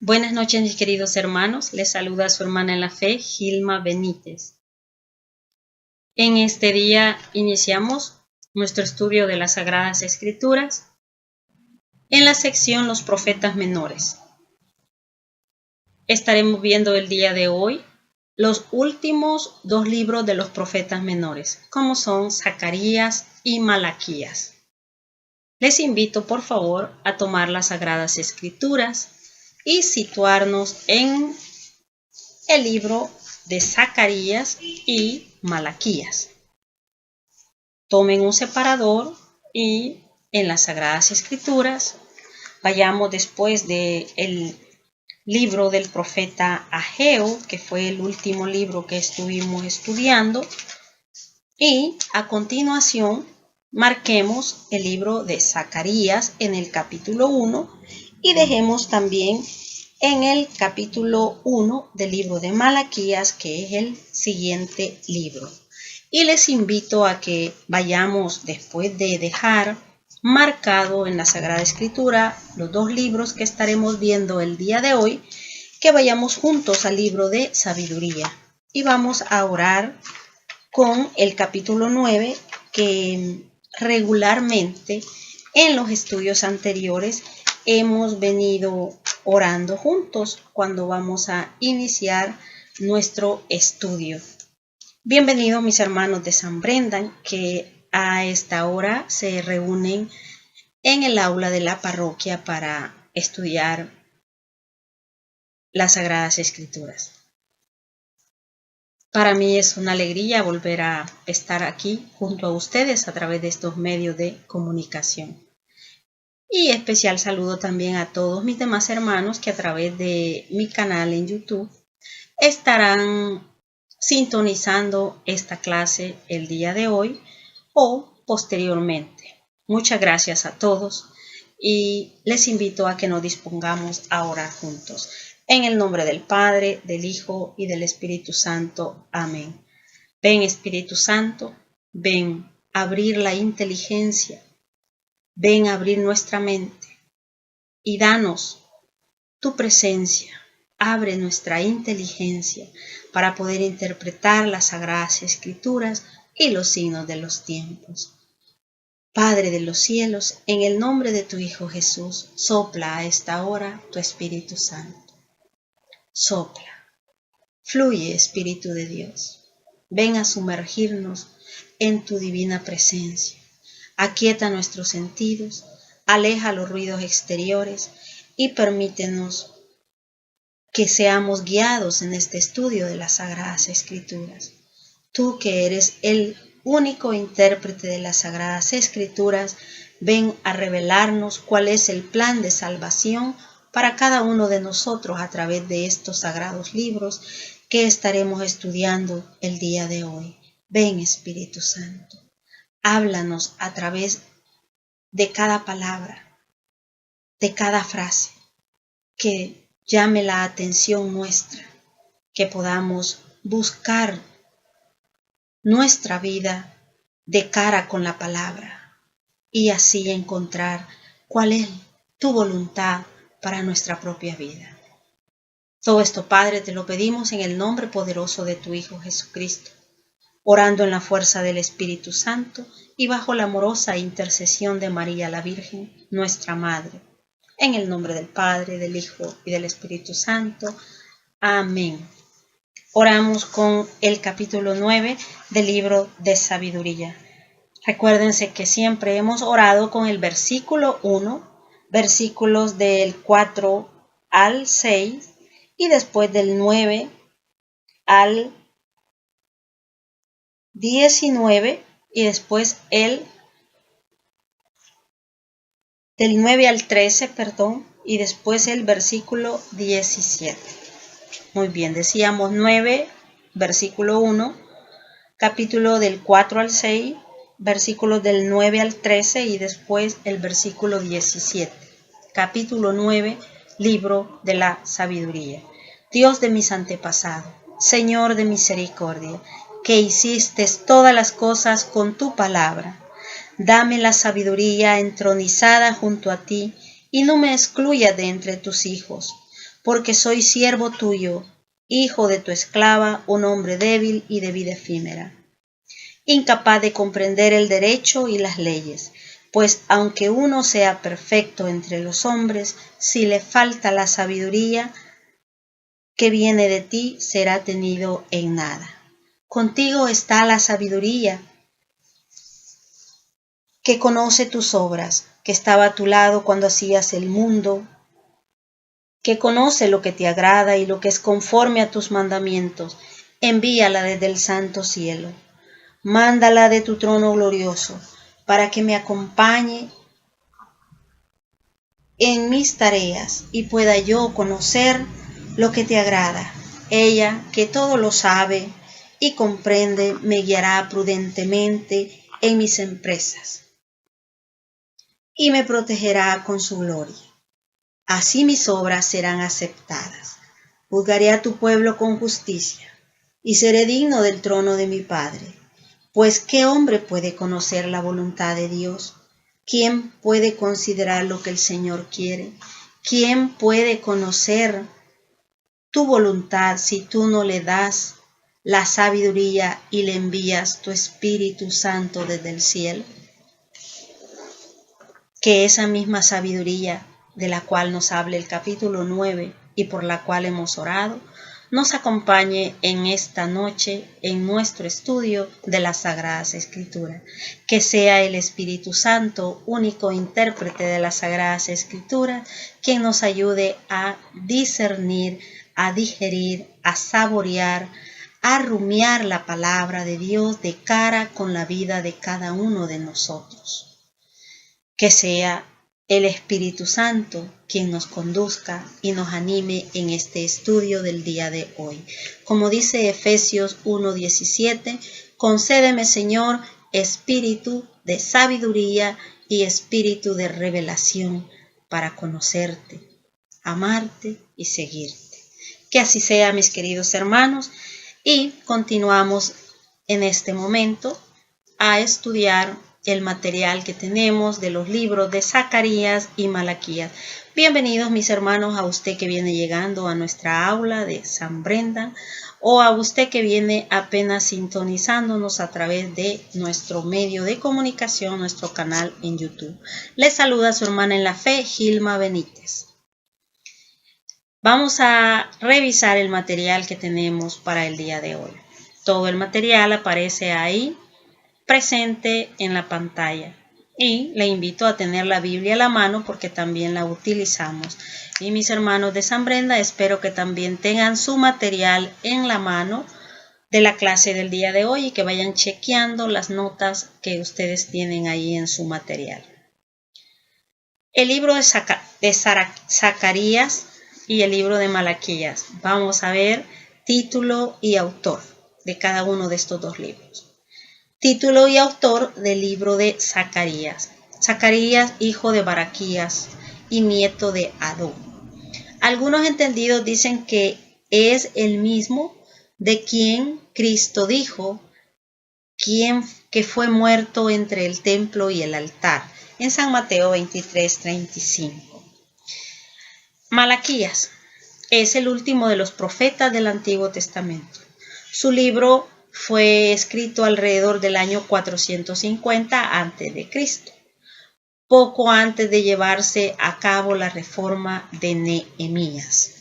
Buenas noches, mis queridos hermanos. Les saluda su hermana en la fe, Gilma Benítez. En este día iniciamos nuestro estudio de las Sagradas Escrituras en la sección Los Profetas Menores. Estaremos viendo el día de hoy los últimos dos libros de los profetas menores, como son Zacarías y Malaquías. Les invito, por favor, a tomar las Sagradas Escrituras y situarnos en el libro de Zacarías y Malaquías. Tomen un separador y en las Sagradas Escrituras vayamos después del libro del profeta Ageo, que fue el último libro que estuvimos estudiando, y a continuación marquemos el libro de Zacarías en el capítulo 1 y dejemos también en el capítulo 1 del libro de Malaquías, que es el siguiente libro. Y les invito a que vayamos, después de dejar marcado en la Sagrada Escritura los dos libros que estaremos viendo el día de hoy, que vayamos juntos al libro de Sabiduría. Y vamos a orar con el capítulo 9, que regularmente en los estudios anteriores hemos venido orando juntos cuando vamos a iniciar nuestro estudio. Bienvenidos mis hermanos de San Brendan, que a esta hora se reúnen en el aula de la parroquia para estudiar las Sagradas Escrituras. Para mí es una alegría volver a estar aquí junto a ustedes a través de estos medios de comunicación. Y especial saludo también a todos mis demás hermanos que a través de mi canal en YouTube estarán sintonizando esta clase el día de hoy o posteriormente. Muchas gracias a todos y les invito a que nos dispongamos a orar juntos. En el nombre del Padre, del Hijo y del Espíritu Santo. Amén. Ven, Espíritu Santo, ven a abrir la inteligencia, ven a abrir nuestra mente y danos tu presencia. Abre nuestra inteligencia para poder interpretar las Sagradas Escrituras y los signos de los tiempos. Padre de los cielos, en el nombre de tu Hijo Jesús, sopla a esta hora tu Espíritu Santo. Sopla, fluye Espíritu de Dios. Ven a sumergirnos en tu divina presencia. Aquieta nuestros sentidos, aleja los ruidos exteriores y permítenos que seamos guiados en este estudio de las Sagradas Escrituras. Tú que eres el único intérprete de las Sagradas Escrituras, ven a revelarnos cuál es el plan de salvación para cada uno de nosotros a través de estos sagrados libros que estaremos estudiando el día de hoy. Ven, Espíritu Santo, háblanos a través de cada palabra, de cada frase, que llame la atención nuestra, que podamos buscar nuestra vida de cara con la palabra y así encontrar cuál es tu voluntad para nuestra propia vida. Todo esto, Padre, te lo pedimos en el nombre poderoso de tu Hijo Jesucristo, orando en la fuerza del Espíritu Santo y bajo la amorosa intercesión de María la Virgen, nuestra Madre. En el nombre del Padre, del Hijo y del Espíritu Santo. Amén. Oramos con el capítulo 9 del libro de Sabiduría. Recuérdense que siempre hemos orado con el versículo 1, versículos del 4 al 6 y después del 9 al 19 y después del 9 al 13, y después el versículo 17. Muy bien, decíamos 9, versículo 1, capítulo del 4 al 6, versículos del 9 al 13 y después el versículo 17. Capítulo 9, libro de la sabiduría. Dios de mis antepasados, Señor de misericordia, que hiciste todas las cosas con tu palabra. Dame la sabiduría entronizada junto a ti, y no me excluyas de entre tus hijos. porque soy siervo tuyo, hijo de tu esclava, un hombre débil y de vida efímera, incapaz de comprender el derecho y las leyes, pues aunque uno sea perfecto entre los hombres, si le falta la sabiduría que viene de ti, será tenido en nada. Contigo está la sabiduría, que conoce tus obras, que estaba a tu lado cuando hacías el mundo, que conoce lo que te agrada y lo que es conforme a tus mandamientos. Envíala desde el santo cielo. Mándala de tu trono glorioso, para que me acompañe en mis tareas y pueda yo conocer lo que te agrada. Ella, que todo lo sabe y comprende, me guiará prudentemente en mis empresas y me protegerá con su gloria. Así mis obras serán aceptadas. Juzgaré a tu pueblo con justicia y seré digno del trono de mi Padre. Pues ¿qué hombre puede conocer la voluntad de Dios? ¿Quién puede considerar lo que el Señor quiere? ¿Quién puede conocer tu voluntad si tú no le das la sabiduría y le envías tu Espíritu Santo desde el cielo? Que esa misma sabiduría de la cual nos habla el capítulo 9 y por la cual hemos orado, nos acompañe en esta noche en nuestro estudio de las Sagradas Escrituras. Que sea el Espíritu Santo, único intérprete de las Sagradas Escrituras, quien nos ayude a discernir, a digerir, a saborear, a rumiar la palabra de Dios de cara con la vida de cada uno de nosotros. Que sea el Espíritu Santo quien nos conduzca y nos anime en este estudio del día de hoy. Como dice Efesios 1:17, concédeme, Señor, espíritu de sabiduría y espíritu de revelación para conocerte, amarte y seguirte. Que así sea, mis queridos hermanos, y continuamos en este momento a estudiar el material que tenemos de los libros de Zacarías y Malaquías. Bienvenidos, mis hermanos, a usted que viene llegando a nuestra aula de San Brendan o a usted que viene apenas sintonizándonos a través de nuestro medio de comunicación, nuestro canal en YouTube. Les saluda su hermana en la fe, Gilma Benítez. Vamos a revisar el material que tenemos para el día de hoy. Todo el material aparece ahí presente en la pantalla y le invito a tener la Biblia a la mano porque también la utilizamos. Y mis hermanos de San Brenda, espero que también tengan su material en la mano de la clase del día de hoy y que vayan chequeando las notas que ustedes tienen ahí en su material. El libro de Zacarías y el libro de Malaquías. Vamos a ver título y autor de cada uno de estos dos libros. Título y autor del libro de Zacarías. Zacarías, hijo de Baraquías y nieto de Adó. Algunos entendidos dicen que es el mismo de quien Cristo dijo, quien que fue muerto entre el templo y el altar, en San Mateo 23:35. Malaquías es el último de los profetas del Antiguo Testamento. Su libro fue escrito alrededor del año 450 a.C., poco antes de llevarse a cabo la reforma de Nehemías.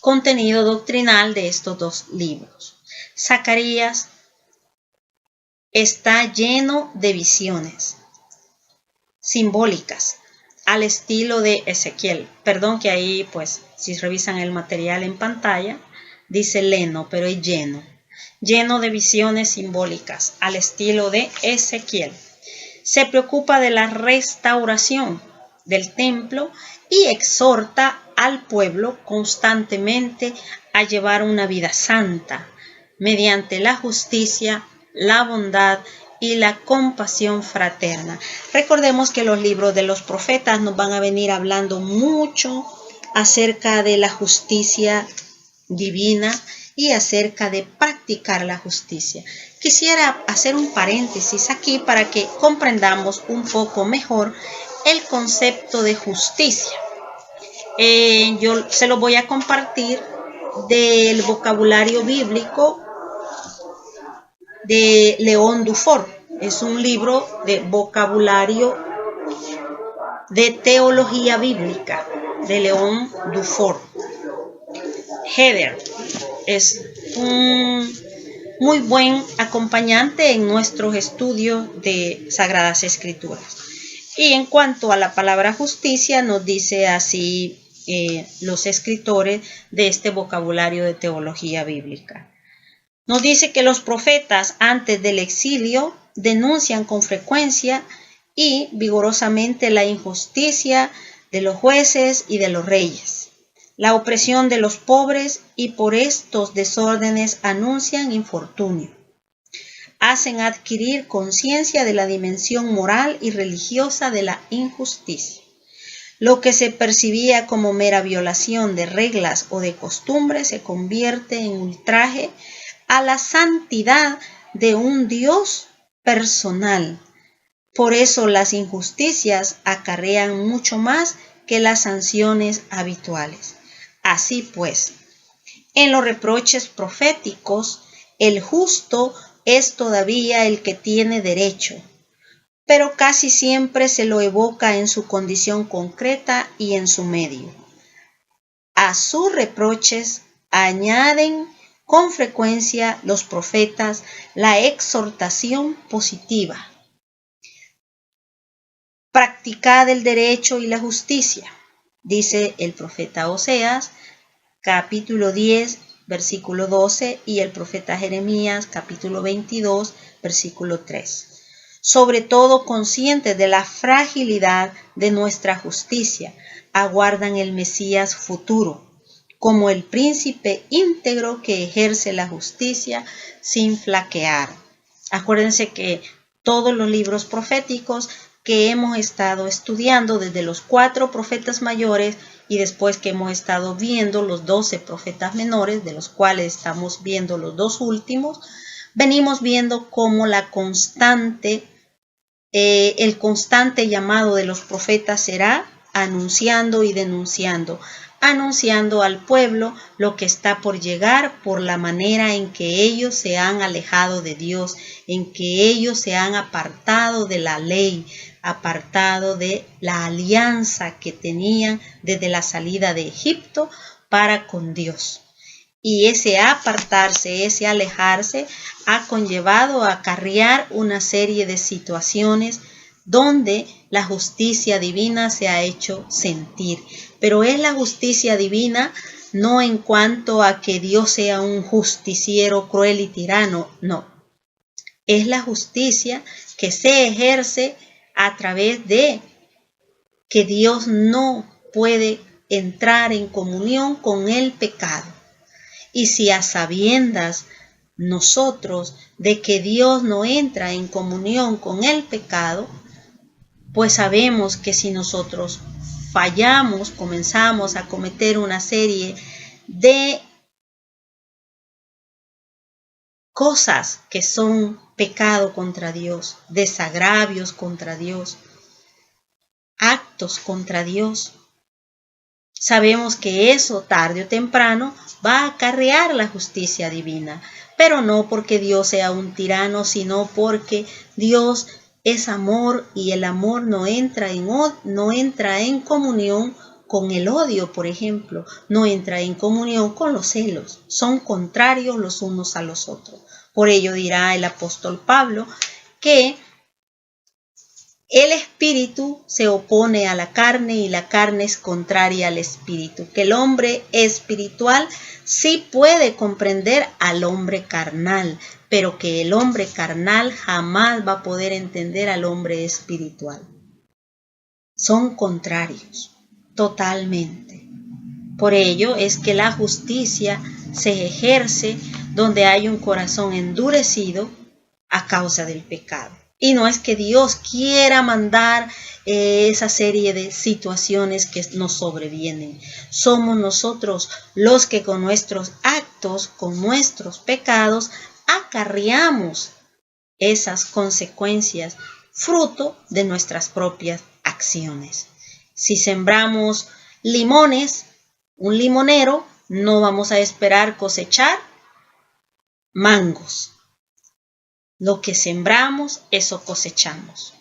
Contenido doctrinal de estos dos libros. Zacarías está lleno de visiones simbólicas al estilo de Ezequiel. Perdón que ahí, pues, si revisan el material en pantalla, dice leno, pero es lleno de visiones simbólicas al estilo de Ezequiel. Se preocupa de la restauración del templo y exhorta al pueblo constantemente a llevar una vida santa mediante la justicia, la bondad y la compasión fraterna. Recordemos que los libros de los profetas nos van a venir hablando mucho acerca de la justicia divina y acerca de practicar la justicia. Quisiera hacer un paréntesis aquí para que comprendamos un poco mejor el concepto de justicia. Yo se lo voy a compartir del vocabulario bíblico de León Dufour. Es un libro de vocabulario de teología bíblica de León Dufour. Heather es un muy buen acompañante en nuestros estudios de Sagradas Escrituras. Y en cuanto a la palabra justicia, nos dice así los escritores de este vocabulario de teología bíblica. Nos dice que los profetas antes del exilio denuncian con frecuencia y vigorosamente la injusticia de los jueces y de los reyes, la opresión de los pobres, y por estos desórdenes anuncian infortunio. Hacen adquirir conciencia de la dimensión moral y religiosa de la injusticia. Lo que se percibía como mera violación de reglas o de costumbres se convierte en ultraje a la santidad de un Dios personal. Por eso las injusticias acarrean mucho más que las sanciones habituales. Así pues, en los reproches proféticos, el justo es todavía el que tiene derecho, pero casi siempre se lo evoca en su condición concreta y en su medio. A sus reproches añaden con frecuencia los profetas la exhortación positiva. Practicad el derecho y la justicia, dice el profeta Oseas, capítulo 10, versículo 12, y el profeta Jeremías, capítulo 22, versículo 3. Sobre todo conscientes de la fragilidad de nuestra justicia, aguardan el Mesías futuro, como el príncipe íntegro que ejerce la justicia sin flaquear. Acuérdense que todos los libros proféticos que hemos estado estudiando, desde los 4 profetas mayores y después que hemos estado viendo los 12 profetas menores, de los cuales estamos viendo los 2 últimos, venimos viendo cómo el constante llamado de los profetas será anunciando y denunciando, anunciando al pueblo lo que está por llegar por la manera en que ellos se han alejado de Dios, en que ellos se han apartado de la ley, apartado de la alianza que tenían desde la salida de Egipto para con Dios. Y ese apartarse, ese alejarse, ha conllevado a acarrear una serie de situaciones donde la justicia divina se ha hecho sentir. Pero es la justicia divina no en cuanto a que Dios sea un justiciero cruel y tirano, no. Es la justicia que se ejerce a través de que Dios no puede entrar en comunión con el pecado. Y si a sabiendas nosotros de que Dios no entra en comunión con el pecado, pues sabemos que si nosotros fallamos, comenzamos a cometer una serie de cosas que son pecado contra Dios, desagravios contra Dios, actos contra Dios, sabemos que eso tarde o temprano va a acarrear la justicia divina, pero no porque Dios sea un tirano, sino porque Dios es amor y el amor no entra en comunión con el odio, por ejemplo, no entra en comunión con los celos, son contrarios los unos a los otros. Por ello dirá el apóstol Pablo que el espíritu se opone a la carne y la carne es contraria al espíritu. Que el hombre espiritual sí puede comprender al hombre carnal, pero que el hombre carnal jamás va a poder entender al hombre espiritual. Son contrarios, totalmente. Por ello es que la justicia se ejerce donde hay un corazón endurecido a causa del pecado. Y no es que Dios quiera mandar esa serie de situaciones que nos sobrevienen. Somos nosotros los que con nuestros actos, con nuestros pecados, acarreamos esas consecuencias fruto de nuestras propias acciones. Si sembramos limones, un limonero, no vamos a esperar cosechar mangos. Lo que sembramos, eso cosechamos.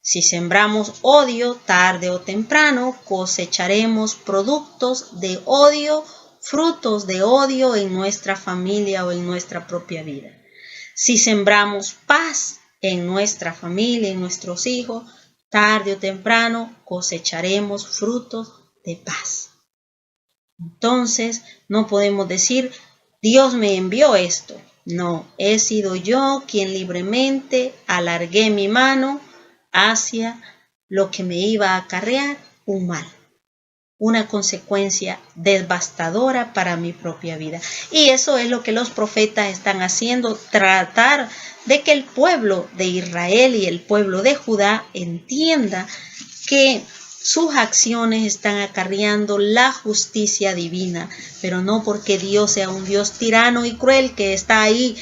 Si sembramos odio, tarde o temprano, cosecharemos productos de odio, frutos de odio en nuestra familia o en nuestra propia vida. Si sembramos paz en nuestra familia, en nuestros hijos, tarde o temprano cosecharemos frutos de paz. Entonces, no podemos decir, Dios me envió esto. No, he sido yo quien libremente alargué mi mano hacia lo que me iba a acarrear un mal, una consecuencia devastadora para mi propia vida. Y eso es lo que los profetas están haciendo, tratar de que el pueblo de Israel y el pueblo de Judá entienda que sus acciones están acarreando la justicia divina, pero no porque Dios sea un Dios tirano y cruel que está ahí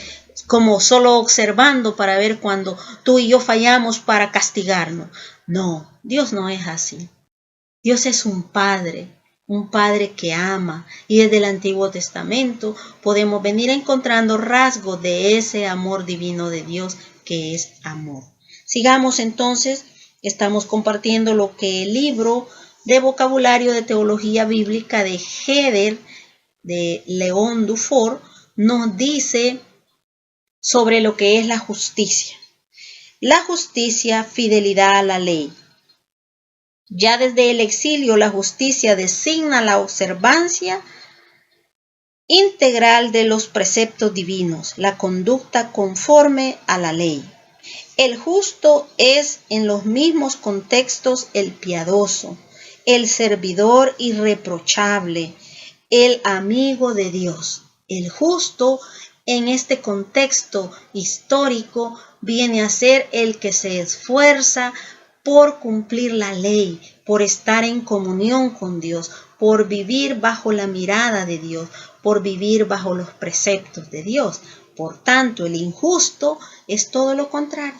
como solo observando para ver cuando tú y yo fallamos para castigarnos. No, Dios no es así. Dios es un Padre que ama, y desde el Antiguo Testamento podemos venir encontrando rasgos de ese amor divino de Dios que es amor. Sigamos entonces. Estamos compartiendo lo que el libro de vocabulario de teología bíblica de Heder, de León Dufour, nos dice sobre lo que es la justicia. La justicia, fidelidad a la ley. Ya desde el exilio, la justicia designa la observancia integral de los preceptos divinos, la conducta conforme a la ley. El justo es en los mismos contextos el piadoso, el servidor irreprochable, el amigo de Dios. El justo en este contexto histórico viene a ser el que se esfuerza por cumplir la ley, por estar en comunión con Dios, por vivir bajo la mirada de Dios, por vivir bajo los preceptos de Dios. Por tanto, el injusto es todo lo contrario,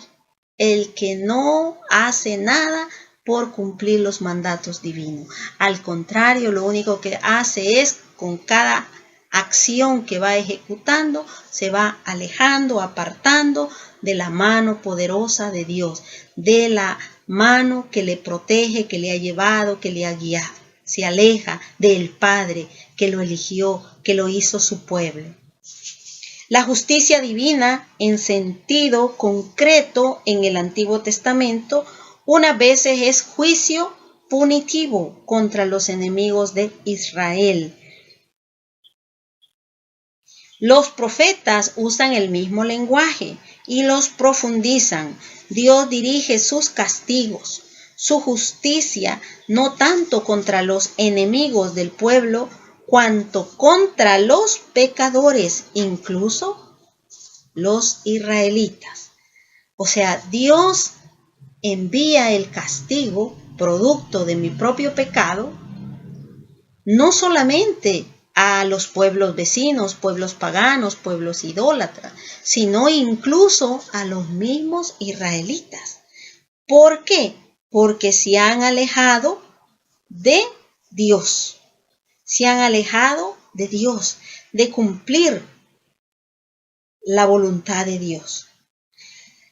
el que no hace nada por cumplir los mandatos divinos. Al contrario, lo único que hace es, con cada acción que va ejecutando, se va alejando, apartando de la mano poderosa de Dios, de la mano que le protege, que le ha llevado, que le ha guiado. Se aleja del Padre que lo eligió, que lo hizo su pueblo. La justicia divina, en sentido concreto en el Antiguo Testamento, unas veces es juicio punitivo contra los enemigos de Israel. Los profetas usan el mismo lenguaje y los profundizan. Dios dirige sus castigos, su justicia, no tanto contra los enemigos del pueblo, cuanto contra los pecadores, incluso los israelitas. O sea, Dios envía el castigo producto de mi propio pecado, no solamente a los pueblos vecinos, pueblos paganos, pueblos idólatras, sino incluso a los mismos israelitas. ¿Por qué? Porque se han alejado de Dios. Se han alejado de Dios, de cumplir la voluntad de Dios.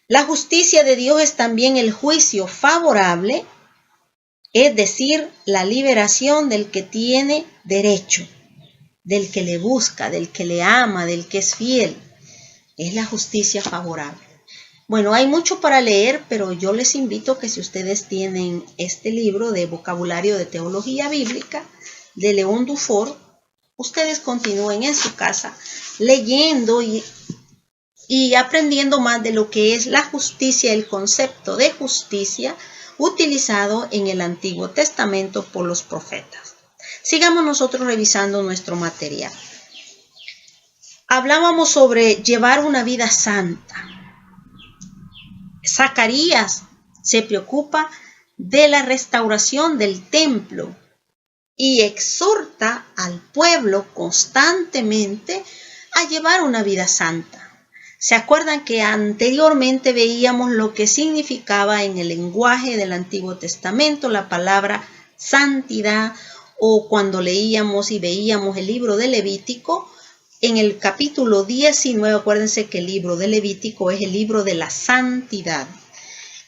La justicia de Dios es también el juicio favorable, es decir, la liberación del que tiene derecho, del que le busca, del que le ama, del que es fiel. Es la justicia favorable. Bueno, hay mucho para leer, pero yo les invito que si ustedes tienen este libro de vocabulario de teología bíblica de León Dufour, ustedes continúen en su casa leyendo y aprendiendo más de lo que es la justicia, el concepto de justicia utilizado en el Antiguo Testamento por los profetas. Sigamos nosotros revisando nuestro material. Hablábamos sobre llevar una vida santa. Zacarías se preocupa de la restauración del templo y exhorta al pueblo constantemente a llevar una vida santa. ¿Se acuerdan que anteriormente veíamos lo que significaba en el lenguaje del Antiguo Testamento la palabra santidad o cuando leíamos y veíamos el libro de Levítico, en el capítulo 19, acuérdense que el libro de Levítico es el libro de la santidad.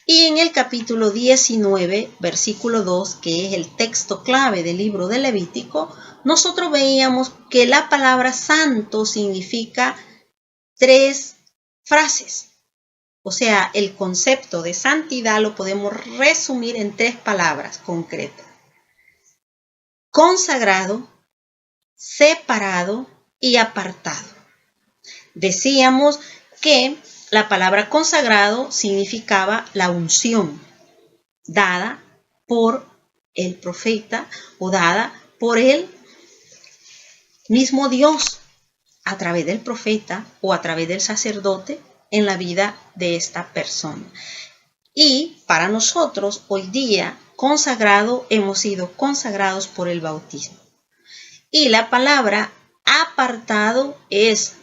Y en el capítulo 19, versículo 2, que es el texto clave del libro de Levítico, nosotros veíamos que la palabra santo significa 3 frases. O sea, el concepto de santidad lo podemos resumir en 3 palabras concretas. Consagrado, separado y apartado. Decíamos que la palabra consagrado significaba la unción dada por el profeta o dada por el mismo Dios a través del profeta o a través del sacerdote en la vida de esta persona. Y para nosotros hoy día consagrado, hemos sido consagrados por el bautismo. Y la palabra apartado es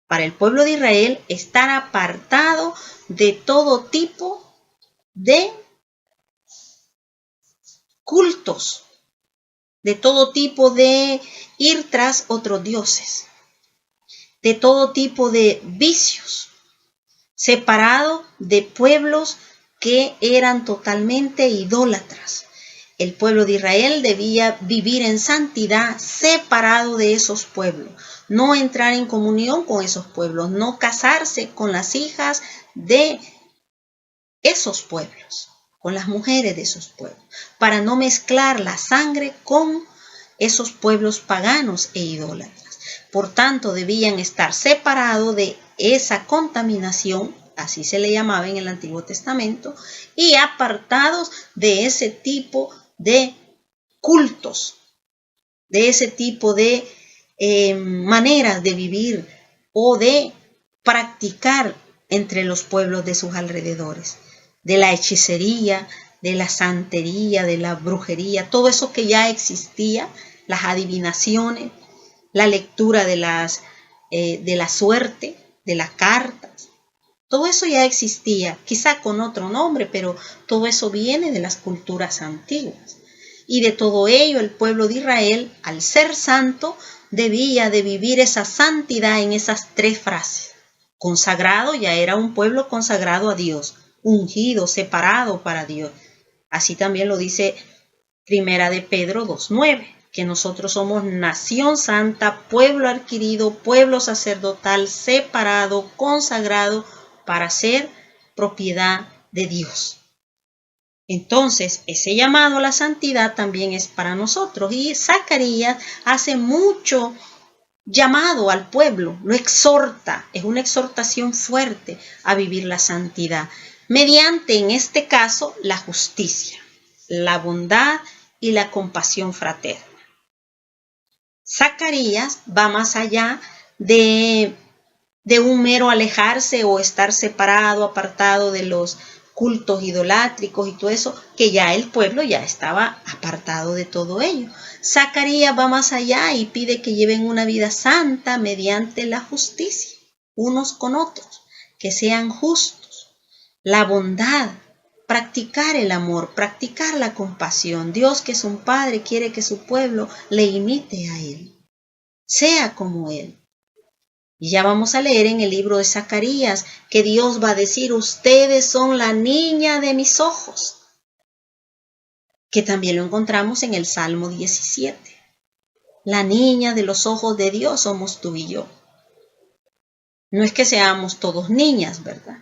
para el pueblo de Israel estar apartado de todo tipo de cultos, de todo tipo de ir tras otros dioses, de todo tipo de vicios, separado de pueblos que eran totalmente idólatras. El pueblo de Israel debía vivir en santidad separado de esos pueblos, no entrar en comunión con esos pueblos, no casarse con las hijas de esos pueblos, con las mujeres de esos pueblos, para no mezclar la sangre con esos pueblos paganos e idólatras. Por tanto, debían estar separados de esa contaminación, así se le llamaba en el Antiguo Testamento, y apartados de ese tipo de cultos, de ese tipo de maneras de vivir o de practicar entre los pueblos de sus alrededores, de la hechicería, de la santería, de la brujería, todo eso que ya existía, las adivinaciones, la lectura de la suerte, de las cartas. Todo eso ya existía, quizá con otro nombre, pero todo eso viene de las culturas antiguas. Y de todo ello el pueblo de Israel, al ser santo, debía de vivir esa santidad en esas 3 frases. Consagrado, ya era un pueblo consagrado a Dios, ungido, separado para Dios. Así también lo dice Primera de Pedro 2:9, que nosotros somos nación santa, pueblo adquirido, pueblo sacerdotal, separado, consagrado, para ser propiedad de Dios. Entonces, ese llamado a la santidad también es para nosotros. Y Zacarías hace mucho llamado al pueblo, lo exhorta, es una exhortación fuerte a vivir la santidad, mediante, en este caso, la justicia, la bondad y la compasión fraterna. Zacarías va más allá de un mero alejarse o estar separado, apartado de los cultos idolátricos y todo eso, que ya el pueblo ya estaba apartado de todo ello. Zacarías va más allá y pide que lleven una vida santa mediante la justicia, unos con otros, que sean justos, la bondad, practicar el amor, practicar la compasión. Dios, que es un padre, quiere que su pueblo le imite a él, sea como él. Y ya vamos a leer en el libro de Zacarías que Dios va a decir: ustedes son la niña de mis ojos, que también lo encontramos en el Salmo 17. La niña de los ojos de Dios somos tú y yo. No es que seamos todos niñas, ¿verdad?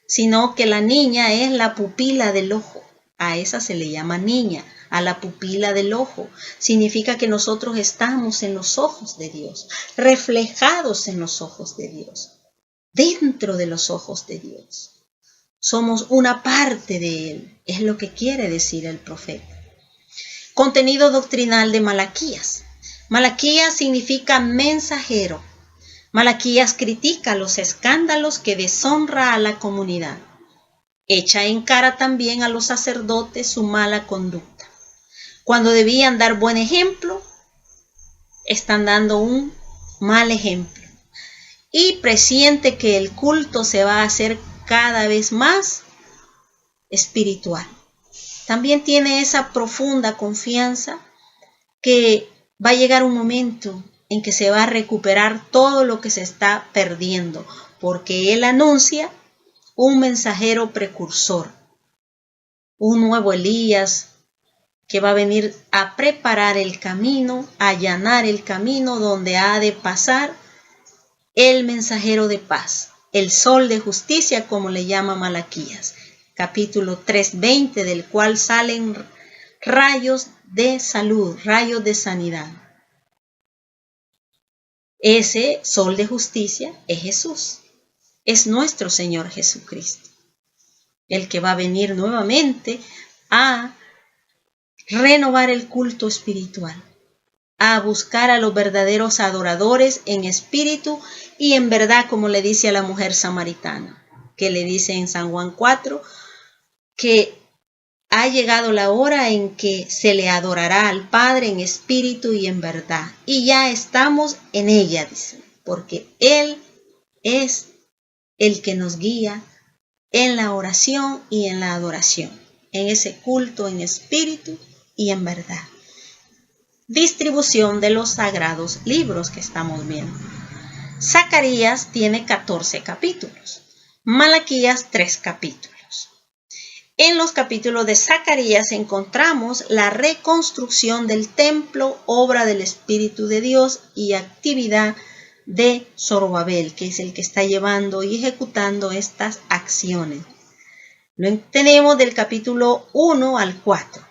Sino que la niña es la pupila del ojo. A esa se le llama niña, a la pupila del ojo. Significa que nosotros estamos en los ojos de Dios, reflejados en los ojos de Dios, dentro de los ojos de Dios. Somos una parte de Él, es lo que quiere decir el profeta. Contenido doctrinal de Malaquías. Malaquías significa mensajero. Malaquías critica los escándalos que deshonra a la comunidad. Echa en cara también a los sacerdotes su mala conducta. Cuando debían dar buen ejemplo, están dando un mal ejemplo. Y presiente que el culto se va a hacer cada vez más espiritual. También tiene esa profunda confianza que va a llegar un momento en que se va a recuperar todo lo que se está perdiendo, porque Él anuncia un mensajero precursor, un nuevo Elías que va a venir a preparar el camino, a allanar el camino donde ha de pasar el mensajero de paz, el sol de justicia, como le llama Malaquías, capítulo 3:20, del cual salen rayos de salud, rayos de sanidad. Ese sol de justicia es Jesús, es nuestro Señor Jesucristo, el que va a venir nuevamente a renovar el culto espiritual, a buscar a los verdaderos adoradores en espíritu y en verdad, como le dice a la mujer samaritana, que le dice en San Juan 4, que ha llegado la hora en que se le adorará al Padre en espíritu y en verdad. Y ya estamos en ella, dice, porque Él es el que nos guía en la oración y en la adoración, en ese culto en espíritu y en verdad. Distribución de los sagrados libros que estamos viendo. Zacarías tiene 14 capítulos, Malaquías 3 capítulos. En los capítulos de Zacarías encontramos la reconstrucción del templo, obra del Espíritu de Dios y actividad de Zorobabel, que es el que está llevando y ejecutando estas acciones. Lo tenemos del capítulo 1 al 4.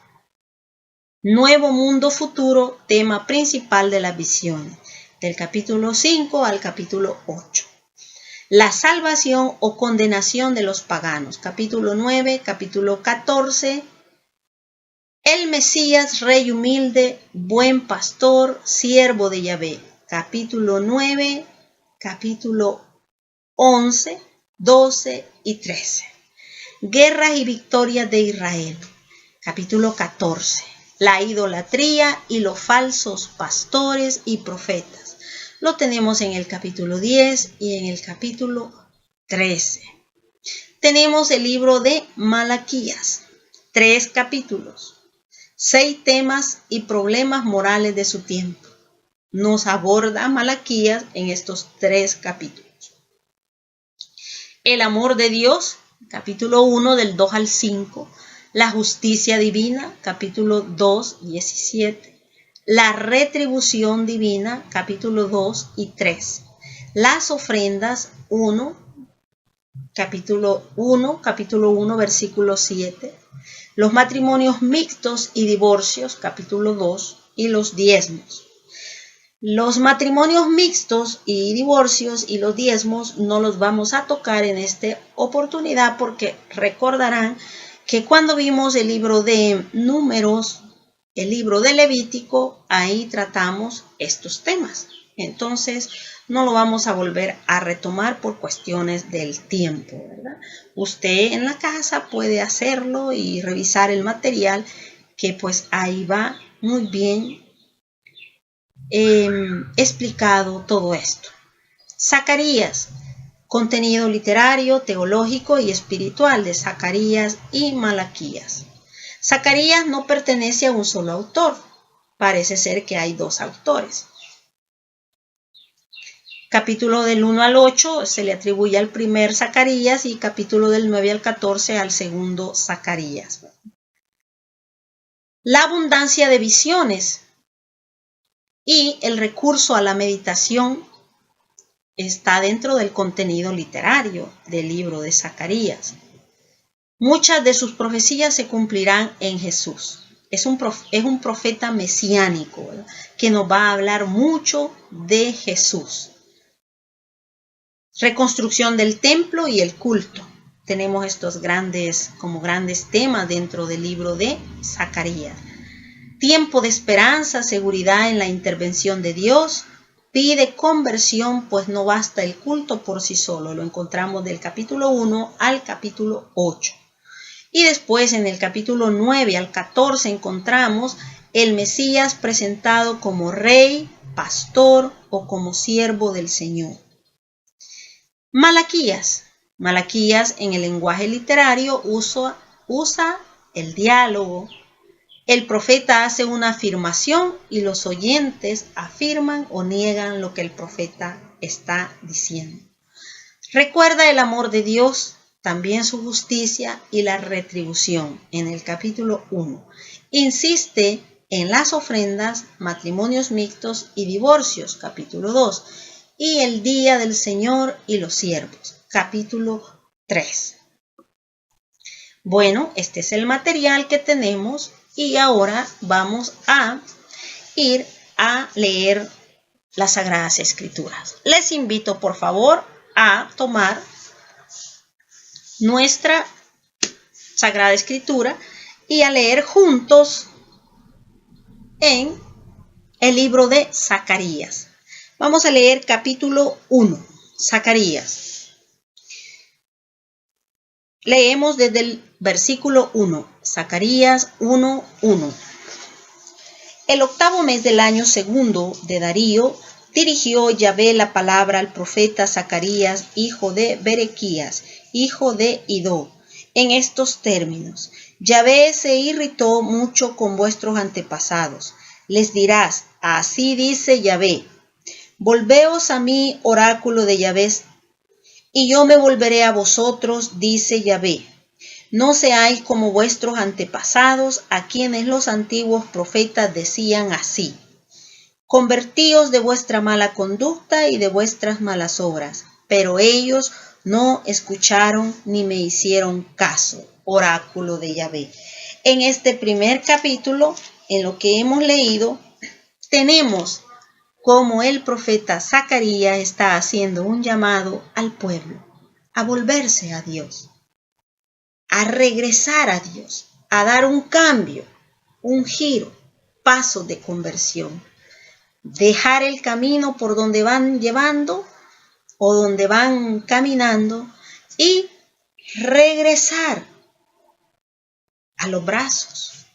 Nuevo mundo futuro, tema principal de las visiones, del capítulo 5 al capítulo 8. La salvación o condenación de los paganos, capítulo 9, capítulo 14. El Mesías, rey humilde, buen pastor, siervo de Yahvé, capítulo 9, capítulo 11, 12 y 13. Guerras y victorias de Israel, capítulo 14. La idolatría y los falsos pastores y profetas. Lo tenemos en el capítulo 10 y en el capítulo 13. Tenemos el libro de Malaquías, 3 capítulos, 6 temas y problemas morales de su tiempo. Nos aborda Malaquías en estos 3 capítulos. El amor de Dios, capítulo 1 del 2 al 5. La justicia divina, capítulo 2, 17. La retribución divina, capítulo 2 y 3. Las ofrendas, capítulo 1, versículo 7. Los matrimonios mixtos y divorcios, capítulo 2. Y los diezmos. Los matrimonios mixtos y divorcios y los diezmos no los vamos a tocar en esta oportunidad porque recordarán que cuando vimos el libro de Números, el libro de Levítico, ahí tratamos estos temas. Entonces, no lo vamos a volver a retomar por cuestiones del tiempo, ¿verdad? Usted en la casa puede hacerlo y revisar el material que pues ahí va muy bien explicado todo esto. Zacarías, contenido literario, teológico y espiritual de Zacarías y Malaquías. Zacarías no pertenece a un solo autor, parece ser que hay 2 autores. Capítulo del 1 al 8 se le atribuye al primer Zacarías y capítulo del 9 al 14 al segundo Zacarías. La abundancia de visiones y el recurso a la meditación está dentro del contenido literario del libro de Zacarías. Muchas de sus profecías se cumplirán en Jesús. Es un profeta mesiánico, ¿verdad?, que nos va a hablar mucho de Jesús. Reconstrucción del templo y el culto. Tenemos estos grandes temas dentro del libro de Zacarías. Tiempo de esperanza, seguridad en la intervención de Dios. Pide conversión, pues no basta el culto por sí solo. Lo encontramos del capítulo 1 al capítulo 8. Y después en el capítulo 9 al 14 encontramos el Mesías presentado como rey, pastor o como siervo del Señor. Malaquías en el lenguaje literario usa el diálogo, El profeta hace una afirmación y los oyentes afirman o niegan lo que el profeta está diciendo. Recuerda el amor de Dios, también su justicia y la retribución en el capítulo 1. Insiste en las ofrendas, matrimonios mixtos y divorcios, capítulo 2. Y el día del Señor y los siervos, capítulo 3. Bueno, este es el material que tenemos y ahora vamos a ir a leer las Sagradas Escrituras. Les invito, por favor, a tomar nuestra Sagrada Escritura y a leer juntos en el libro de Zacarías. Vamos a leer capítulo 1, Zacarías. Leemos desde el versículo 1, Zacarías 1:1. El octavo mes del año segundo de Darío, dirigió Yahvé la palabra al profeta Zacarías, hijo de Berequías, hijo de Idó, en estos términos: Yahvé se irritó mucho con vuestros antepasados. Les dirás: así dice Yahvé, volveos a mí, oráculo de Yahvé, y yo me volveré a vosotros, dice Yahvé. No seáis como vuestros antepasados, a quienes los antiguos profetas decían así: convertíos de vuestra mala conducta y de vuestras malas obras. Pero ellos no escucharon ni me hicieron caso, oráculo de Yahvé. En este primer capítulo, en lo que hemos leído, tenemos como el profeta Zacarías está haciendo un llamado al pueblo a volverse a Dios, a regresar a Dios, a dar un cambio, un giro, paso de conversión. Dejar el camino por donde van llevando o donde van caminando y regresar a los brazos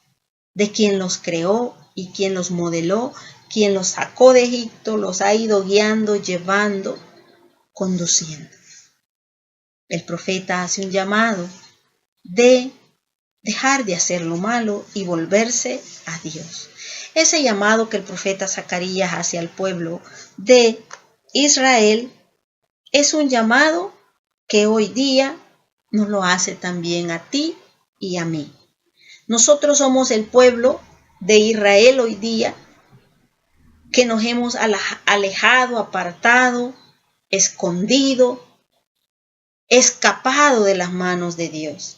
de quien los creó y quien los modeló, quien los sacó de Egipto, los ha ido guiando, llevando, conduciendo. El profeta hace un llamado de dejar de hacer lo malo y volverse a Dios. Ese llamado que el profeta Zacarías hace al pueblo de Israel es un llamado que hoy día nos lo hace también a ti y a mí. Nosotros somos el pueblo de Israel hoy día que nos hemos alejado, apartado, escondido, escapado de las manos de Dios.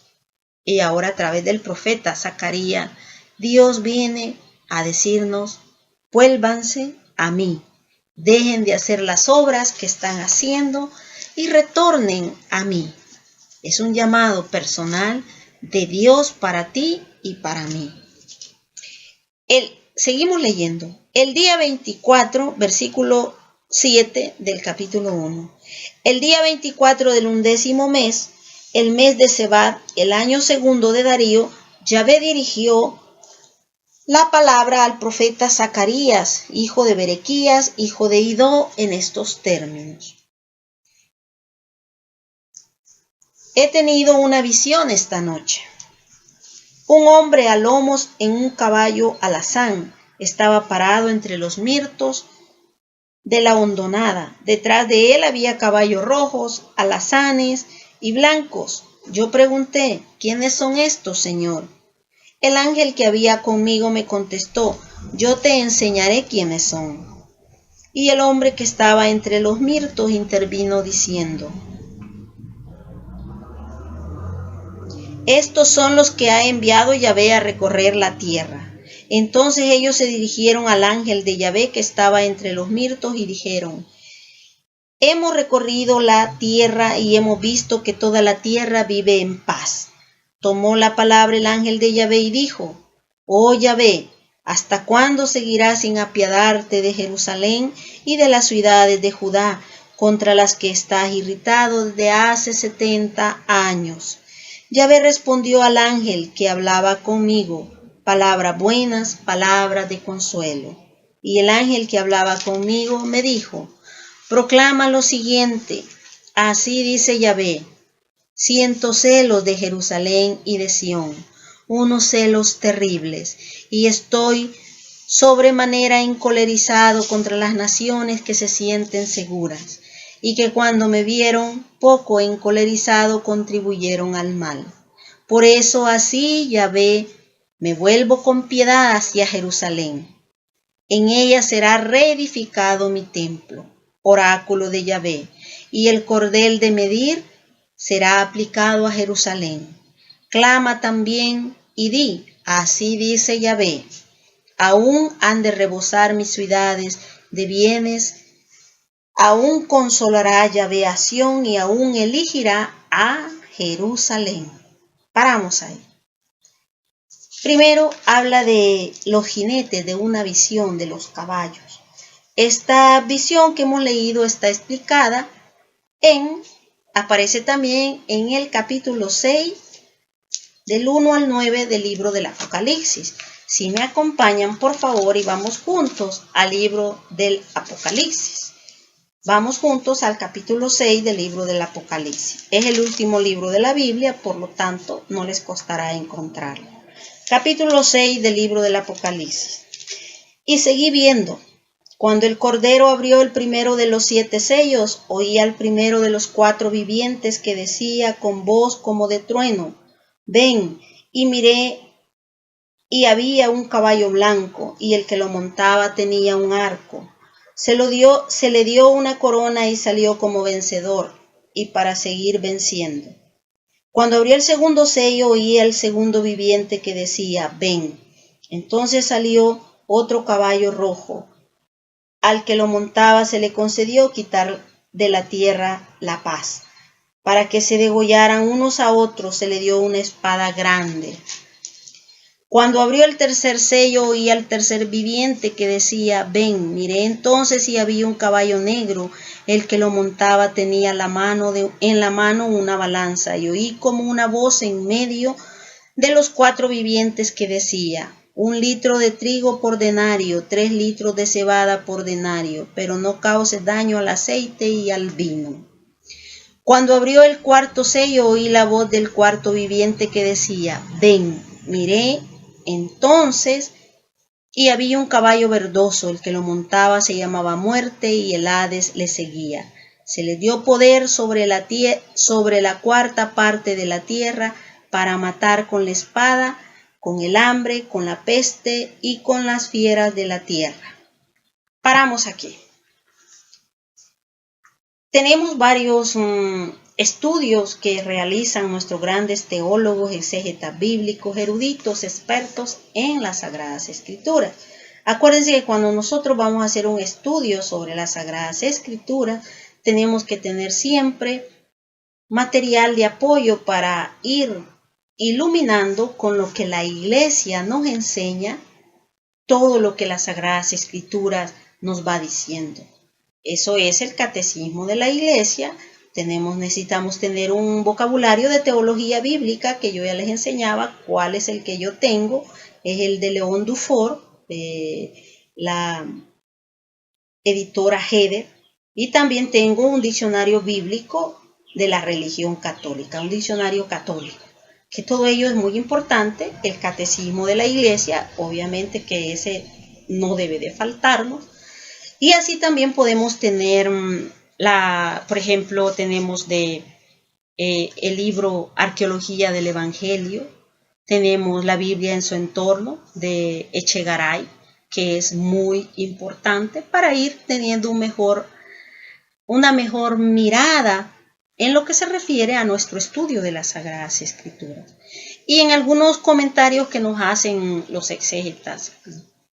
Y ahora a través del profeta Zacarías, Dios viene a decirnos: vuélvanse a mí, dejen de hacer las obras que están haciendo y retornen a mí. Es un llamado personal de Dios para ti y para mí. Seguimos leyendo. El día 24, versículo 7 del capítulo 1. El día 24 del 11º mes, el mes de Sebad, el año segundo de Darío, Yahvé dirigió la palabra al profeta Zacarías, hijo de Berequías, hijo de Idó, en estos términos: he tenido una visión esta noche. Un hombre a lomos en un caballo alazán estaba parado entre los mirtos de la hondonada. Detrás de él había caballos rojos, alazanes y blancos. Yo pregunté: ¿quiénes son estos, Señor? El ángel que había conmigo me contestó: yo te enseñaré quiénes son. Y el hombre que estaba entre los mirtos intervino diciendo: estos son los que ha enviado Yahvé a recorrer la tierra. Entonces ellos se dirigieron al ángel de Yahvé que estaba entre los mirtos y dijeron: hemos recorrido la tierra y hemos visto que toda la tierra vive en paz. Tomó la palabra el ángel de Yahvé y dijo: oh Yahvé, ¿hasta cuándo seguirás sin apiadarte de Jerusalén y de las ciudades de Judá, contra las que estás irritado desde hace 70 años? Yahvé respondió al ángel que hablaba conmigo: palabras buenas, palabras de consuelo. Y el ángel que hablaba conmigo me dijo: proclama lo siguiente: así dice Yahvé, siento celos de Jerusalén y de Sión, unos celos terribles, y estoy sobremanera encolerizado contra las naciones que se sienten seguras, y que cuando me vieron poco encolerizado contribuyeron al mal. Por eso así, Yahvé, me vuelvo con piedad hacia Jerusalén. En ella será reedificado mi templo, oráculo de Yahvé, y el cordel de medir será aplicado a Jerusalén. Clama también y di, así dice Yahvé, aún han de rebosar mis ciudades de bienes, aún consolará Yahvé a Sión y aún elegirá a Jerusalén. Paramos ahí. Primero habla de los jinetes, de una visión de los caballos. Esta visión que hemos leído está explicada aparece también en el capítulo 6, del 1 al 9 del libro del Apocalipsis. Si me acompañan, por favor, y vamos juntos al libro del Apocalipsis. Vamos juntos al capítulo 6 del libro del Apocalipsis. Es el último libro de la Biblia, por lo tanto, no les costará encontrarlo. Capítulo 6 del libro del Apocalipsis. Y seguí viendo. Cuando el Cordero abrió el primero de los 7 sellos, oí al primero de los 4 vivientes que decía con voz como de trueno: ven. Y miré, y había un caballo blanco, y el que lo montaba tenía un arco. Se le dio una corona y salió como vencedor, y para seguir venciendo. Cuando abrió el segundo sello, oí al segundo viviente que decía: ven. Entonces salió otro caballo rojo. Al que lo montaba se le concedió quitar de la tierra la paz. Para que se degollaran unos a otros se le dio una espada grande. Cuando abrió el tercer sello, oí al tercer viviente que decía: ven. Miré entonces y había un caballo negro. El que lo montaba tenía en la mano una balanza, y oí como una voz en medio de los 4 vivientes que decía: 1 litro de trigo por denario, 3 litros de cebada por denario, pero no causes daño al aceite y al vino. Cuando abrió el cuarto sello, oí la voz del cuarto viviente que decía: ven. Miré entonces y había un caballo verdoso. El que lo montaba se llamaba Muerte, y el Hades le seguía. Se le dio poder sobre la cuarta parte de la tierra para matar con la espada, con el hambre, con la peste y con las fieras de la tierra. Paramos aquí. Tenemos varios estudios que realizan nuestros grandes teólogos, exégetas bíblicos, eruditos, expertos en las Sagradas Escrituras. Acuérdense que cuando nosotros vamos a hacer un estudio sobre las Sagradas Escrituras, tenemos que tener siempre material de apoyo para ir iluminando con lo que la Iglesia nos enseña, todo lo que las Sagradas Escrituras nos va diciendo. Eso es el catecismo de la Iglesia. Necesitamos tener un vocabulario de teología bíblica que yo ya les enseñaba. ¿Cuál es el que yo tengo? Es el de León Dufour, la editora Heder. Y también tengo un diccionario bíblico de la religión católica, un diccionario católico. Que todo ello es muy importante. El catecismo de la Iglesia, obviamente que ese no debe de faltarnos. Y así también podemos tener, por ejemplo, tenemos el libro Arqueología del Evangelio, tenemos la Biblia en su entorno de Echegaray, que es muy importante para ir teniendo una mejor mirada en lo que se refiere a nuestro estudio de las Sagradas Escrituras. Y en algunos comentarios que nos hacen los exégetas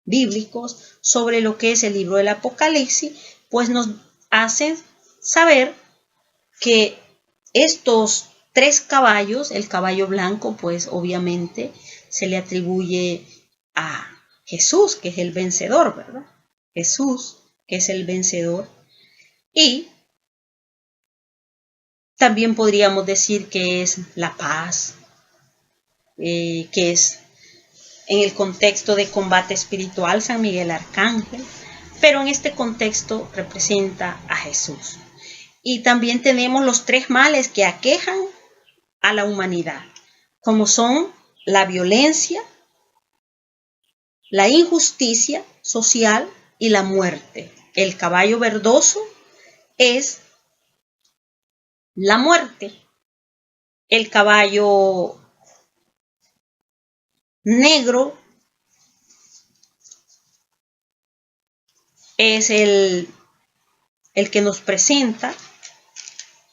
bíblicos sobre lo que es el libro del Apocalipsis, pues nos hacen saber que estos 3 caballos, el caballo blanco, pues obviamente se le atribuye a Jesús, que es el vencedor, ¿verdad? Jesús, que es el vencedor. Y también podríamos decir que es la paz, que es en el contexto de combate espiritual San Miguel Arcángel, pero en este contexto representa a Jesús. Y también tenemos los 3 males que aquejan a la humanidad, como son la violencia, la injusticia social y la muerte. El caballo verdoso es la muerte. El caballo negro es el que nos presenta.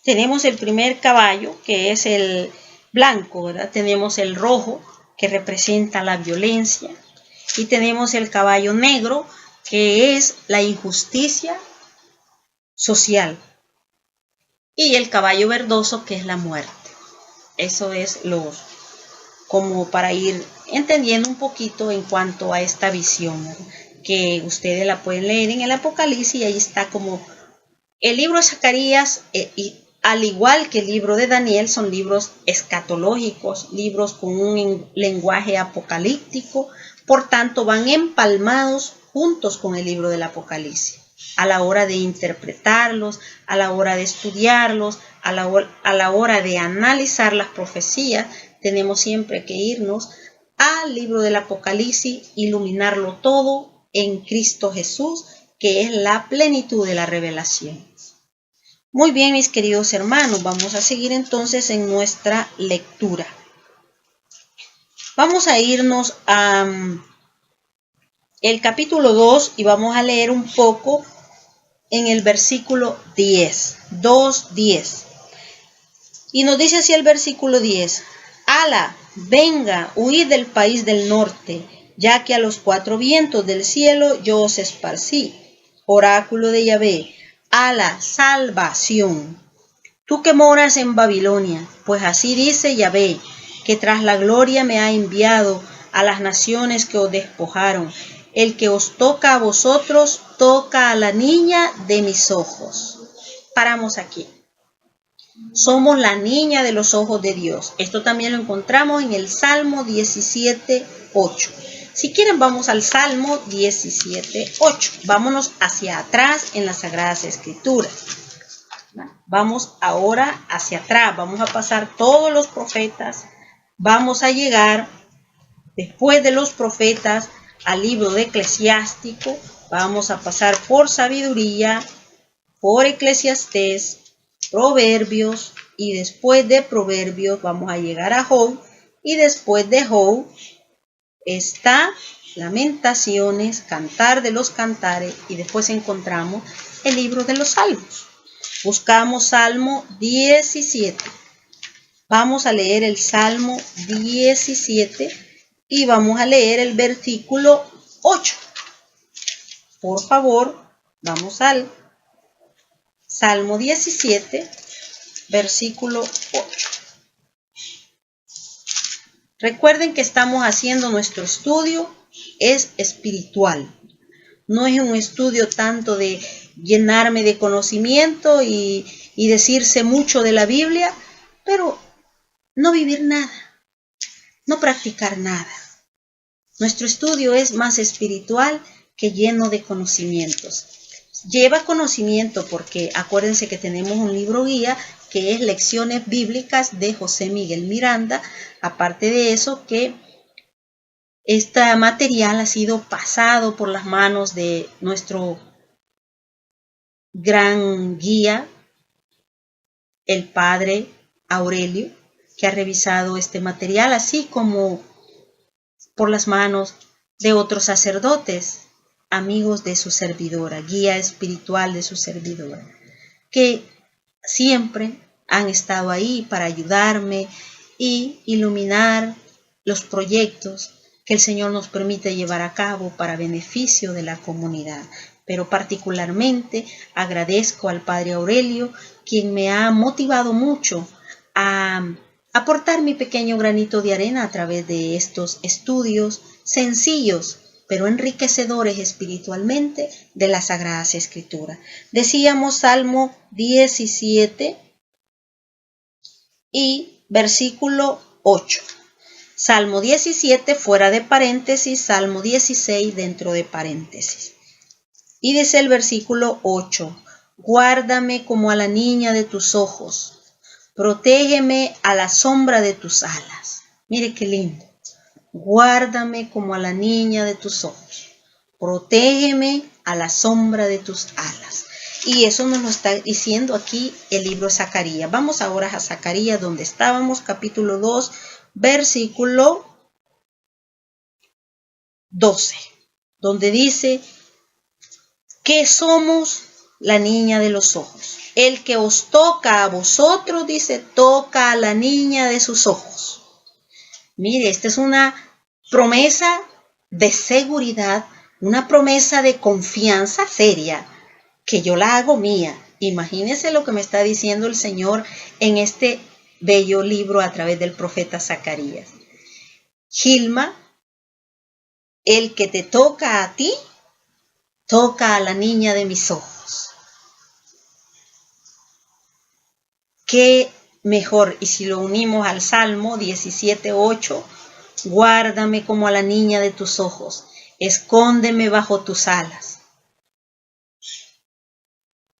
Tenemos el primer caballo, que es el blanco, ¿verdad? Tenemos el rojo, que representa la violencia. Y tenemos el caballo negro, que es la injusticia social. Y el caballo verdoso, que es la muerte. Eso es como para ir entendiendo un poquito en cuanto a esta visión, ¿verdad? Que ustedes la pueden leer en el Apocalipsis y ahí está como el libro de Zacarías, y al igual que el libro de Daniel, son libros escatológicos, libros con un lenguaje apocalíptico, por tanto van empalmados juntos con el libro del Apocalipsis. A la hora de interpretarlos, a la hora de estudiarlos, a la hora de analizar las profecías, tenemos siempre que irnos al libro del Apocalipsis, iluminarlo todo en Cristo Jesús, que es la plenitud de la revelación. Muy bien, mis queridos hermanos, vamos a seguir entonces en nuestra lectura. Vamos a irnos a el capítulo 2 y vamos a leer un poco en el versículo 10, 2:10. Y nos dice así el versículo 10: ¡Ala, venga, huid del país del norte, ya que a los cuatro vientos del cielo yo os esparcí! Oráculo de Yahvé, a la salvación. Tú que moras en Babilonia, pues así dice Yahvé, que tras la gloria me ha enviado a las naciones que os despojaron. El que os toca a vosotros, toca a la niña de mis ojos. Paramos aquí. Somos la niña de los ojos de Dios. Esto también lo encontramos en el Salmo 17:8. Si quieren, vamos al Salmo 17:8. Vámonos hacia atrás en las Sagradas Escrituras. Vamos ahora hacia atrás. Vamos a pasar todos los profetas. Vamos a llegar, después de los profetas, al libro de Eclesiástico. Vamos a pasar por Sabiduría, por Eclesiastés, Proverbios, y después de Proverbios vamos a llegar a Job, y después de Job está Lamentaciones, Cantar de los Cantares, y después encontramos el libro de los Salmos. Buscamos Salmo 17. Vamos a leer el Salmo 17 y vamos a leer el versículo 8. Por favor, vamos al Salmo 17, versículo 8. Recuerden que estamos haciendo nuestro estudio, es espiritual. No es un estudio tanto de llenarme de conocimiento y decirse mucho de la Biblia, pero no vivir nada, no practicar nada. Nuestro estudio es más espiritual que lleno de conocimientos. Lleva conocimiento porque acuérdense que tenemos un libro guía que es Lecciones Bíblicas de José Miguel Miranda. Aparte de eso, que este material ha sido pasado por las manos de nuestro gran guía, el padre Aurelio, que ha revisado este material, así como por las manos de otros sacerdotes, amigos de su servidora, guía espiritual de su servidora, que siempre han estado ahí para ayudarme y iluminar los proyectos que el Señor nos permite llevar a cabo para beneficio de la comunidad. Pero particularmente agradezco al Padre Aurelio, quien me ha motivado mucho a aportar mi pequeño granito de arena a través de estos estudios sencillos, pero enriquecedores espiritualmente de las Sagradas Escrituras. Decíamos Salmo 17 y versículo 8. Salmo 17 fuera de paréntesis, Salmo 16 dentro de paréntesis. Y dice el versículo 8, guárdame como a la niña de tus ojos, protégeme a la sombra de tus alas. Mire qué lindo. Guárdame como a la niña de tus ojos. Protégeme a la sombra de tus alas. Y eso nos lo está diciendo aquí el libro de Zacarías. Vamos ahora a Zacarías, donde estábamos, capítulo 2, versículo 12, donde dice que somos la niña de los ojos. El que os toca a vosotros, dice, toca a la niña de sus ojos. Mire, esta es una promesa de seguridad, una promesa de confianza seria, que yo la hago mía. Imagínense lo que me está diciendo el Señor en este bello libro a través del profeta Zacarías. Gilma, el que te toca a ti, toca a la niña de mis ojos. Qué mejor, y si lo unimos al Salmo 17:8, guárdame como a la niña de tus ojos, escóndeme bajo tus alas.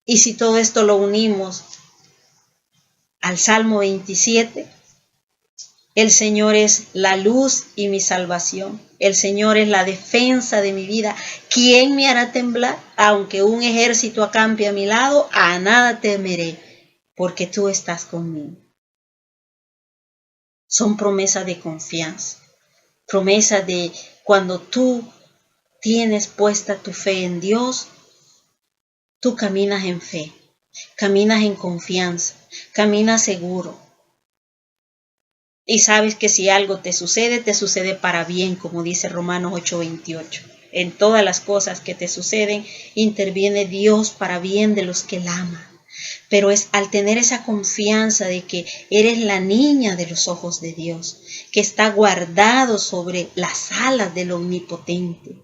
Y si todo esto lo unimos al Salmo 27, el Señor es la luz y mi salvación. El Señor es la defensa de mi vida. ¿Quién me hará temblar? Aunque un ejército acampe a mi lado, a nada temeré, porque tú estás conmigo. Son promesas de confianza, promesas de cuando tú tienes puesta tu fe en Dios, tú caminas en fe, caminas en confianza, caminas seguro. Y sabes que si algo te sucede para bien, como dice Romanos 8:28. En todas las cosas que te suceden, interviene Dios para bien de los que Él ama. Pero es al tener esa confianza de que eres la niña de los ojos de Dios, que está guardado sobre las alas del Omnipotente,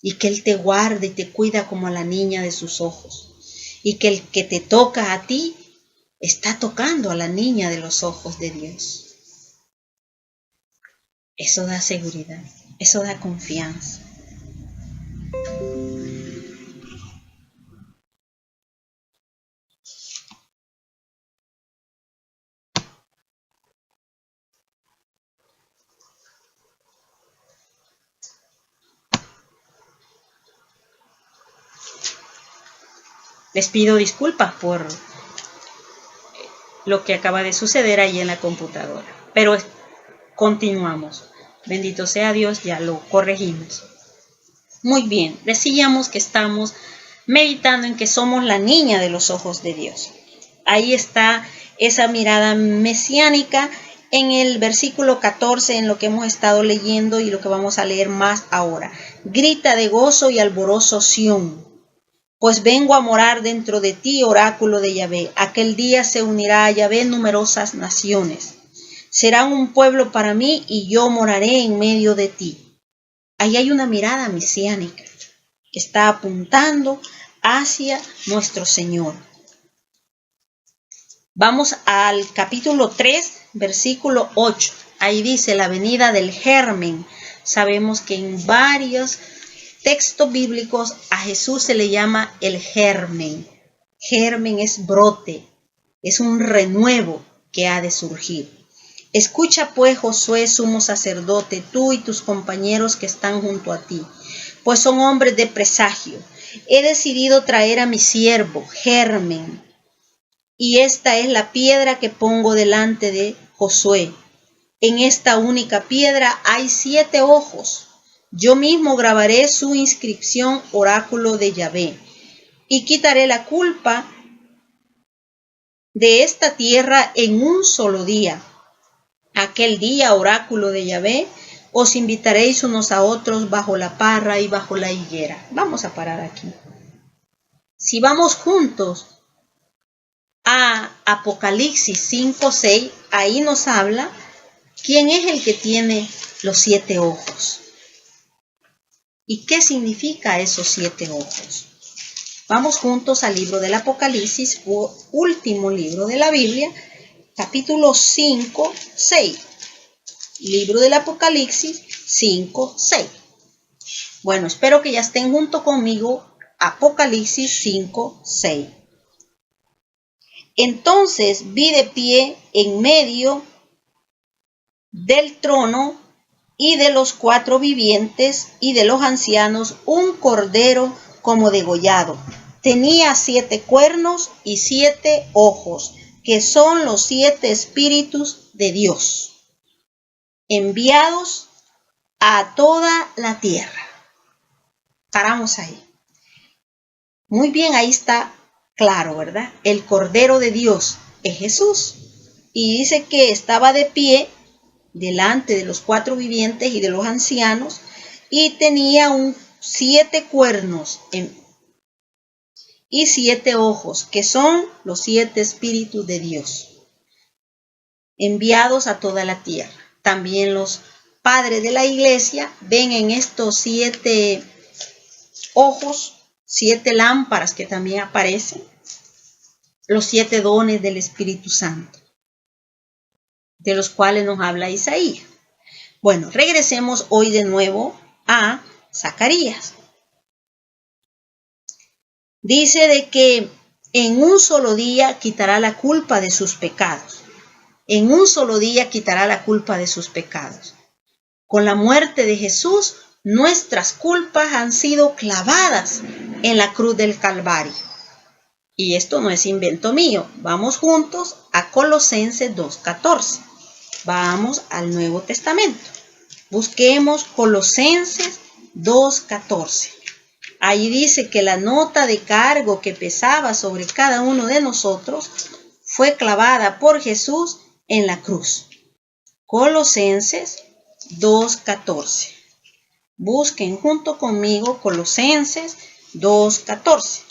y que Él te guarda y te cuida como a la niña de sus ojos, y que el que te toca a ti está tocando a la niña de los ojos de Dios. Eso da seguridad, eso da confianza. Les pido disculpas por lo que acaba de suceder ahí en la computadora, pero continuamos. Bendito sea Dios, ya lo corregimos. Muy bien, decíamos que estamos meditando en que somos la niña de los ojos de Dios. Ahí está esa mirada mesiánica en el versículo 14, en lo que hemos estado leyendo y lo que vamos a leer más ahora. Grita de gozo y alborozo Sión, pues vengo a morar dentro de ti, oráculo de Yahvé. Aquel día se unirá a Yahvé numerosas naciones. Serán un pueblo para mí y yo moraré en medio de ti. Ahí hay una mirada mesiánica que está apuntando hacia nuestro Señor. Vamos al capítulo 3, versículo 8. Ahí dice la venida del germen. Sabemos que en varios textos bíblicos a Jesús se le llama el germen. Germen es brote, es un renuevo que ha de surgir. Escucha pues, Josué, sumo sacerdote, tú y tus compañeros que están junto a ti, pues son hombres de presagio. He decidido traer a mi siervo, germen, y esta es la piedra que pongo delante de Josué. En esta única piedra hay 7 ojos. Yo mismo grabaré su inscripción, oráculo de Yahvé, y quitaré la culpa de esta tierra en un solo día. Aquel día, oráculo de Yahvé, os invitaréis unos a otros bajo la parra y bajo la higuera. Vamos a parar aquí. Si vamos juntos a Apocalipsis 5:6, ahí nos habla quién es el que tiene los 7 ojos. ¿Y qué significa esos 7 ojos? Vamos juntos al libro del Apocalipsis, último libro de la Biblia, capítulo 5:6. Libro del Apocalipsis 5:6. Bueno, espero que ya estén junto conmigo. Apocalipsis 5:6. Entonces vi de pie en medio del trono y de los 4 vivientes y de los ancianos un cordero como degollado. Tenía 7 cuernos y 7 ojos, que son los 7 espíritus de Dios, enviados a toda la tierra. Paramos ahí. Muy bien, ahí está claro, ¿verdad? El Cordero de Dios es Jesús. Y dice que estaba de pie delante de los 4 vivientes y de los ancianos, y tenía 7 cuernos y 7 ojos, que son los 7 espíritus de Dios, enviados a toda la tierra. También los padres de la iglesia ven en estos 7 ojos 7 lámparas que también aparecen, los 7 dones del Espíritu Santo, de los cuales nos habla Isaías. Bueno, regresemos hoy de nuevo a Zacarías. Dice de que en un solo día quitará la culpa de sus pecados. En un solo día quitará la culpa de sus pecados. Con la muerte de Jesús, nuestras culpas han sido clavadas en la cruz del Calvario. Y esto no es invento mío. Vamos juntos a Colosenses 2:14. Vamos al Nuevo Testamento. Busquemos Colosenses 2:14. Ahí dice que la nota de cargo que pesaba sobre cada uno de nosotros fue clavada por Jesús en la cruz. Colosenses 2:14. Busquen junto conmigo Colosenses 2:14.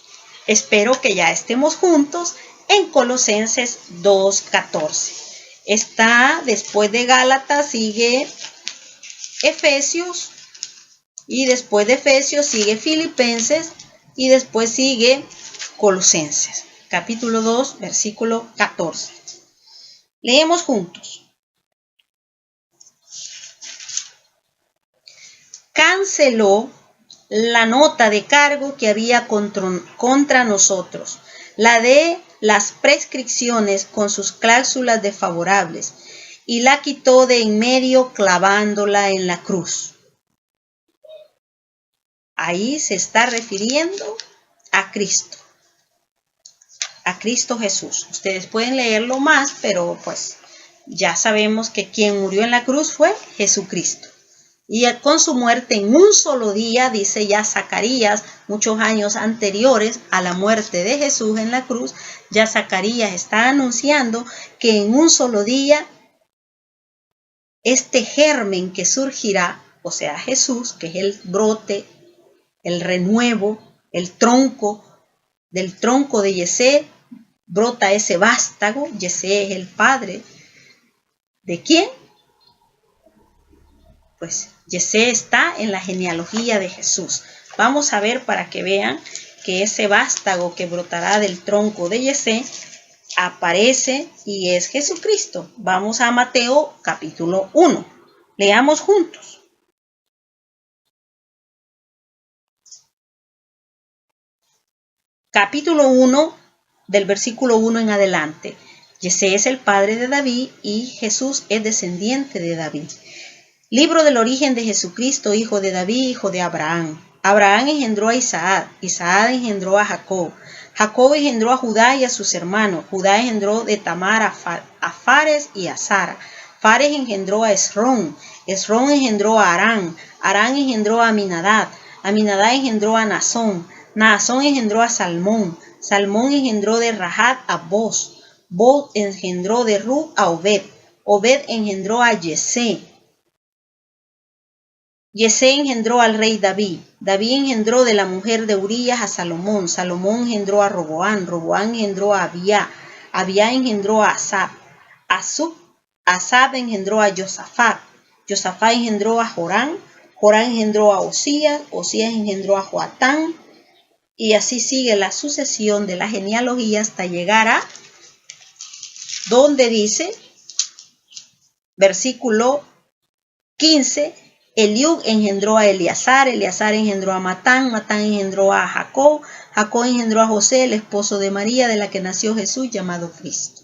Espero que ya estemos juntos en Colosenses 2:14. Está después de Gálatas, sigue Efesios, y después de Efesios sigue Filipenses, y después sigue Colosenses, capítulo 2, versículo 14. Leemos juntos. Canceló la nota de cargo que había contra nosotros, la de las prescripciones con sus cláusulas desfavorables, y la quitó de en medio clavándola en la cruz. Ahí se está refiriendo a Cristo Jesús. Ustedes pueden leerlo más, pero pues ya sabemos que quien murió en la cruz fue Jesucristo. Y con su muerte en un solo día, dice ya Zacarías, muchos años anteriores a la muerte de Jesús en la cruz, ya Zacarías está anunciando que en un solo día este germen que surgirá, o sea Jesús, que es el brote, el renuevo, el tronco, del tronco de Yesé, brota ese vástago. Yesé es el padre. ¿De quién? Pues Yesé está en la genealogía de Jesús. Vamos a ver para que vean que ese vástago que brotará del tronco de Yesé aparece y es Jesucristo. Vamos a Mateo capítulo 1. Leamos juntos. Capítulo 1, del versículo 1 en adelante. Yesé es el padre de David y Jesús es descendiente de David. Libro del origen de Jesucristo, hijo de David, hijo de Abraham. Abraham engendró a Isaac, Isaac engendró a Jacob, Jacob engendró a Judá y a sus hermanos, Judá engendró de Tamar a Fares y a Zara, Fares engendró a Esrón, Esrón engendró a Arán, Arán engendró a Aminadab, Aminadab engendró a Naasón, Naasón engendró a Salmón, Salmón engendró de Rahat a Boz, Boz engendró de Rut a Obed, Obed engendró a Yesé, Yesé engendró al rey David, David engendró de la mujer de Urías a Salomón, Salomón engendró a Roboán, Roboán engendró a Abía, Abía engendró a Asab, Asab engendró a Josafat, Josafat engendró a Jorán, Jorán engendró a Osías, Osías engendró a Joatán, y así sigue la sucesión de la genealogía hasta llegar a donde dice, versículo 15, Eliud engendró a Eleazar, Eleazar engendró a Matán, Matán engendró a Jacob, Jacob engendró a José, el esposo de María, de la que nació Jesús, llamado Cristo.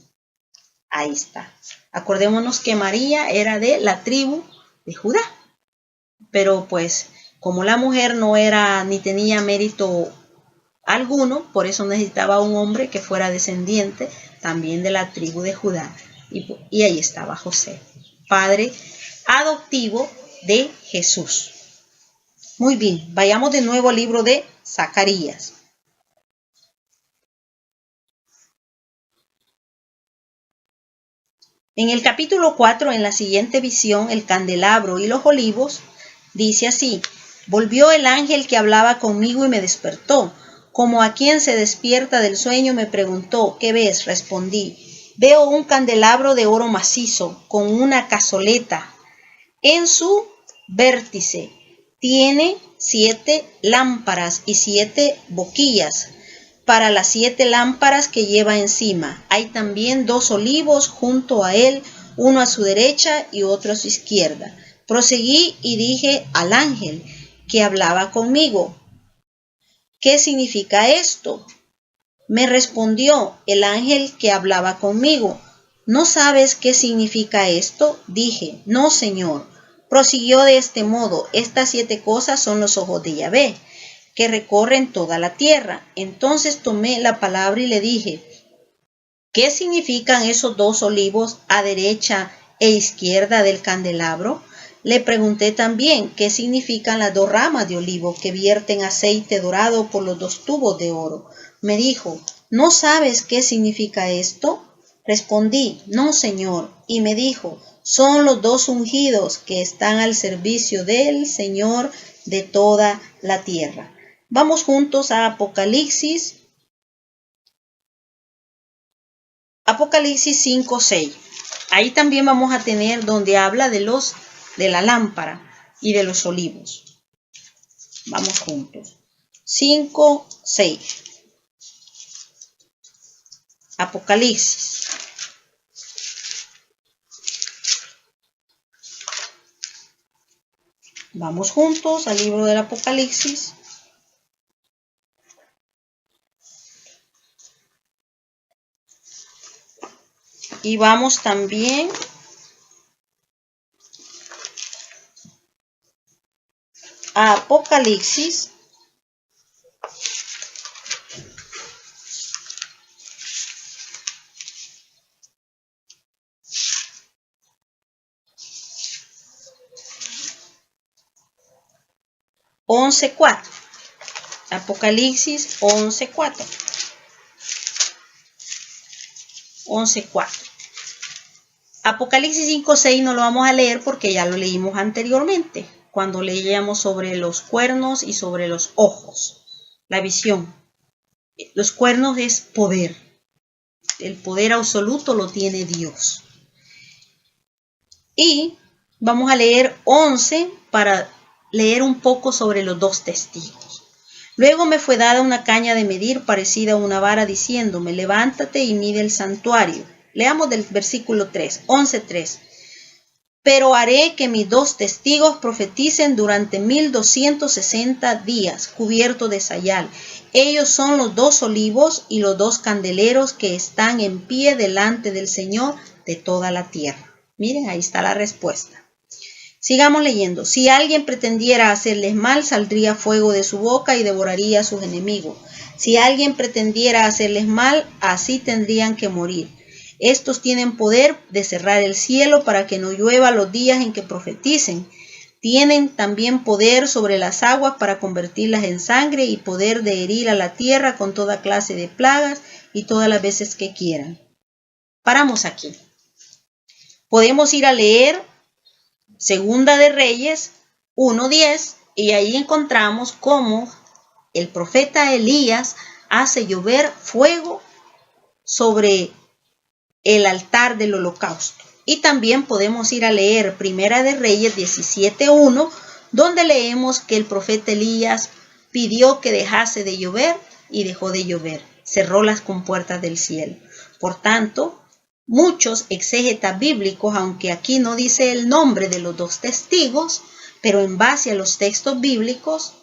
Ahí está. Acordémonos que María era de la tribu de Judá. pero pues como la mujer no era ni tenía mérito alguno, por eso necesitaba un hombre que fuera descendiente también de la tribu de Judá. Y ahí estaba José, padre adoptivo de Jesús. Muy bien, vayamos de nuevo al libro de Zacarías. En el capítulo 4, en la siguiente visión, el candelabro y los olivos, dice así: volvió el ángel que hablaba conmigo y me despertó. Como a quien se despierta del sueño, me preguntó: ¿qué ves? Respondí: veo un candelabro de oro macizo con una cazoleta. En su vértice tiene 7 lámparas y 7 boquillas para las 7 lámparas que lleva encima. Hay también 2 olivos junto a él, uno a su derecha y otro a su izquierda. Proseguí y dije al ángel que hablaba conmigo: ¿qué significa esto? Me respondió el ángel que hablaba conmigo: ¿no sabes qué significa esto? Dije: no, Señor. Prosiguió de este modo: estas 7 cosas son los ojos de Yahvé, que recorren toda la tierra. Entonces tomé la palabra y le dije: ¿qué significan esos 2 olivos a derecha e izquierda del candelabro? Le pregunté también: ¿qué significan las 2 ramas de olivo que vierten aceite dorado por los 2 tubos de oro? Me dijo: ¿no sabes qué significa esto? Respondí: no, Señor. Y me dijo: son los 2 ungidos que están al servicio del Señor de toda la tierra. Vamos juntos a Apocalipsis 5:6. Ahí también vamos a tener donde habla de la lámpara y de los olivos. Vamos juntos. 5:6. Apocalipsis. Vamos juntos al libro del Apocalipsis. Y vamos también a Apocalipsis 11:4. Apocalipsis 11:4. 11:4. Apocalipsis 5:6 no lo vamos a leer porque ya lo leímos anteriormente, cuando leíamos sobre los cuernos y sobre los ojos. La visión. Los cuernos es poder. El poder absoluto lo tiene Dios. Y vamos a leer 11 para leer un poco sobre los 2 testigos. Luego me fue dada una caña de medir parecida a una vara, diciéndome: levántate y mide el santuario. Leamos del versículo 3, 11:3. Pero haré que mis 2 testigos profeticen durante 1260 días, cubiertos de sayal. Ellos son los 2 olivos y los 2 candeleros que están en pie delante del Señor de toda la tierra. Miren, ahí está la respuesta. Sigamos leyendo. Si alguien pretendiera hacerles mal, saldría fuego de su boca y devoraría a sus enemigos. Si alguien pretendiera hacerles mal, así tendrían que morir. Estos tienen poder de cerrar el cielo para que no llueva los días en que profeticen. Tienen también poder sobre las aguas para convertirlas en sangre y poder de herir a la tierra con toda clase de plagas y todas las veces que quieran. Paramos aquí. Podemos ir a leer Segunda de Reyes 1:10 y ahí encontramos cómo el profeta Elías hace llover fuego sobre el altar del holocausto. Y también podemos ir a leer Primera de Reyes 17:1, donde leemos que el profeta Elías pidió que dejase de llover y dejó de llover. Cerró las compuertas del cielo. Por tanto, muchos exégetas bíblicos, aunque aquí no dice el nombre de los 2 testigos, pero en base a los textos bíblicos,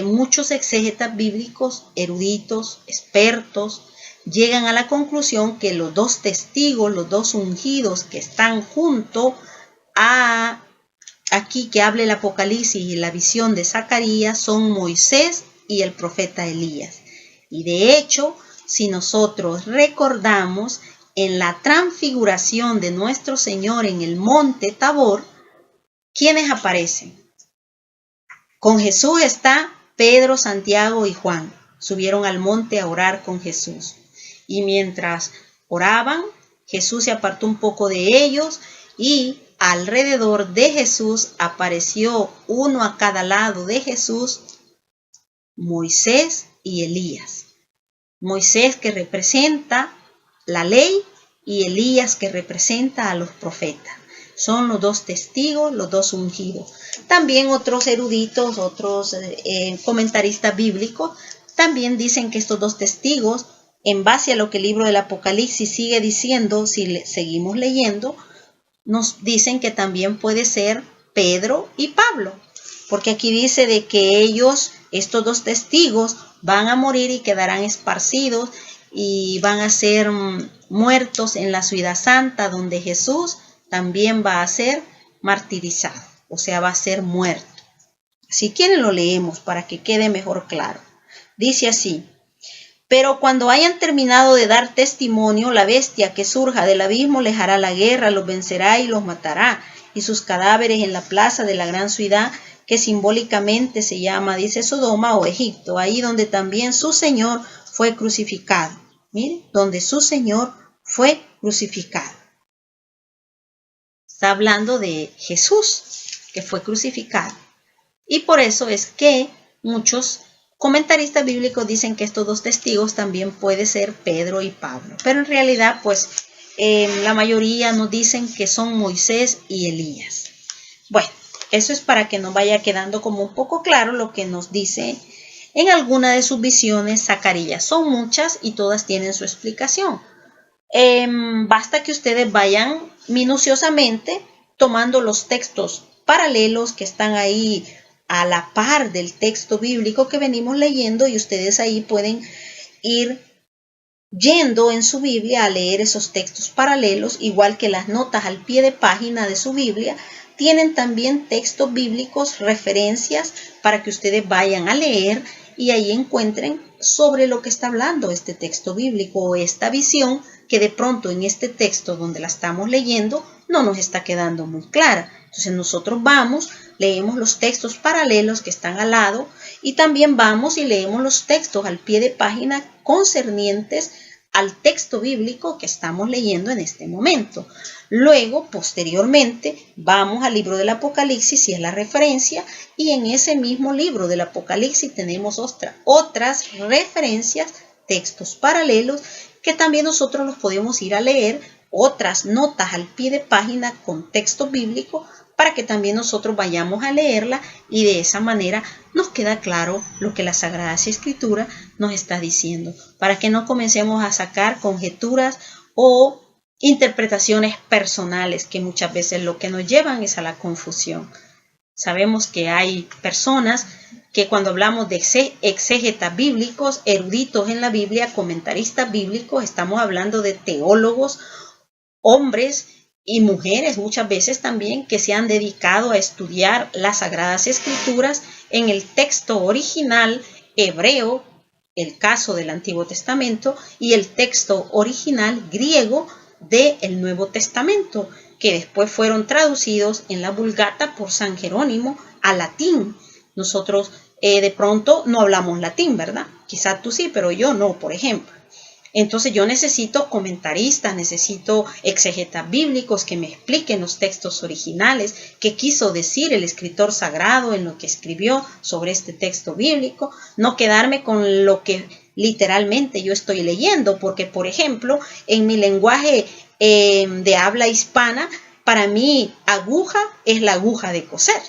muchos exégetas bíblicos, eruditos, expertos, llegan a la conclusión que los 2 testigos, los 2 ungidos que están junto a aquí que habla el Apocalipsis y la visión de Zacarías son Moisés y el profeta Elías. Y de hecho, si nosotros recordamos, en la transfiguración de nuestro Señor en el monte Tabor, ¿quiénes aparecen? Con Jesús está Pedro, Santiago y Juan. Subieron al monte a orar con Jesús. Y mientras oraban, Jesús se apartó un poco de ellos y alrededor de Jesús apareció uno a cada lado de Jesús, Moisés y Elías. Moisés, que representa la ley, y Elías, que representa a los profetas. Son los dos testigos, los dos ungidos. También otros eruditos, otros comentaristas bíblicos, también dicen que estos dos testigos, en base a lo que el libro del Apocalipsis sigue diciendo, si seguimos leyendo, nos dicen que también puede ser Pedro y Pablo. Porque aquí dice de que ellos, estos dos testigos, van a morir y quedarán esparcidos y van a ser muertos en la ciudad santa, donde Jesús también va a ser martirizado, o sea, va a ser muerto. Si quieren lo leemos para que quede mejor claro. Dice así: pero cuando hayan terminado de dar testimonio, la bestia que surja del abismo les hará la guerra, los vencerá y los matará, y sus cadáveres en la plaza de la gran ciudad, que simbólicamente se llama, dice, Sodoma o Egipto, ahí donde también su Señor fue crucificado. Miren, donde su Señor fue crucificado. Está hablando de Jesús, que fue crucificado. Y por eso es que muchos comentaristas bíblicos dicen que estos dos testigos también puede ser Pedro y Pablo. Pero en realidad, pues, la mayoría nos dicen que son Moisés y Elías. Bueno, eso es para que nos vaya quedando como un poco claro lo que nos dice en alguna de sus visiones Zacarías. Son muchas y todas tienen su explicación. Basta que ustedes vayan minuciosamente tomando los textos paralelos que están ahí a la par del texto bíblico que venimos leyendo, y ustedes ahí pueden ir yendo en su Biblia a leer esos textos paralelos, igual que las notas al pie de página de su Biblia tienen también textos bíblicos, referencias para que ustedes vayan a leer y ahí encuentren sobre lo que está hablando este texto bíblico o esta visión que de pronto en este texto donde la estamos leyendo no nos está quedando muy clara. Entonces nosotros vamos, leemos los textos paralelos que están al lado y también vamos y leemos los textos al pie de página concernientes al texto bíblico que estamos leyendo en este momento. Luego, posteriormente, vamos al libro del Apocalipsis, si es la referencia, y en ese mismo libro del Apocalipsis tenemos otras referencias, textos paralelos, que también nosotros los podemos ir a leer, otras notas al pie de página con texto bíblico, para que también nosotros vayamos a leerla y de esa manera nos queda claro lo que la Sagrada Escritura nos está diciendo, para que no comencemos a sacar conjeturas o interpretaciones personales que muchas veces lo que nos llevan es a la confusión. Sabemos que hay personas que cuando hablamos de exégetas bíblicos, eruditos en la Biblia, comentaristas bíblicos, estamos hablando de teólogos, hombres y mujeres muchas veces también que se han dedicado a estudiar las Sagradas Escrituras en el texto original hebreo, el caso del Antiguo Testamento, y el texto original griego del Nuevo Testamento, que después fueron traducidos en la Vulgata por San Jerónimo a latín. Nosotros de pronto no hablamos latín, ¿verdad? Quizás tú sí, pero yo no, por ejemplo. Entonces yo necesito comentaristas, necesito exegetas bíblicos que me expliquen los textos originales, qué quiso decir el escritor sagrado en lo que escribió sobre este texto bíblico, no quedarme con lo que literalmente yo estoy leyendo, porque por ejemplo, en mi lenguaje de habla hispana, para mí aguja es la aguja de coser.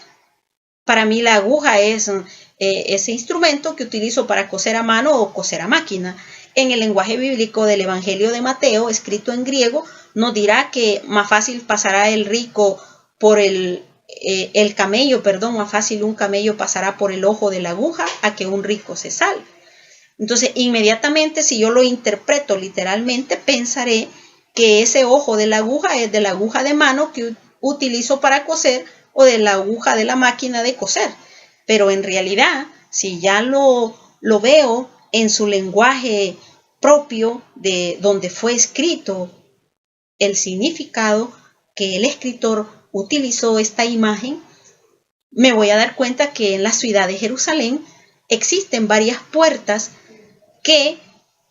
Para mí la aguja es ese instrumento que utilizo para coser a mano o coser a máquina. En el lenguaje bíblico del Evangelio de Mateo, escrito en griego, nos dirá que más fácil pasará el rico por el camello, más fácil un camello pasará por el ojo de la aguja a que un rico se salve. Entonces, inmediatamente, si yo lo interpreto literalmente, pensaré que ese ojo de la aguja es de la aguja de mano que utilizo para coser, o de la aguja de la máquina de coser. Pero en realidad, si ya lo veo en su lenguaje propio de donde fue escrito el significado que el escritor utilizó esta imagen, me voy a dar cuenta que en la ciudad de Jerusalén existen varias puertas que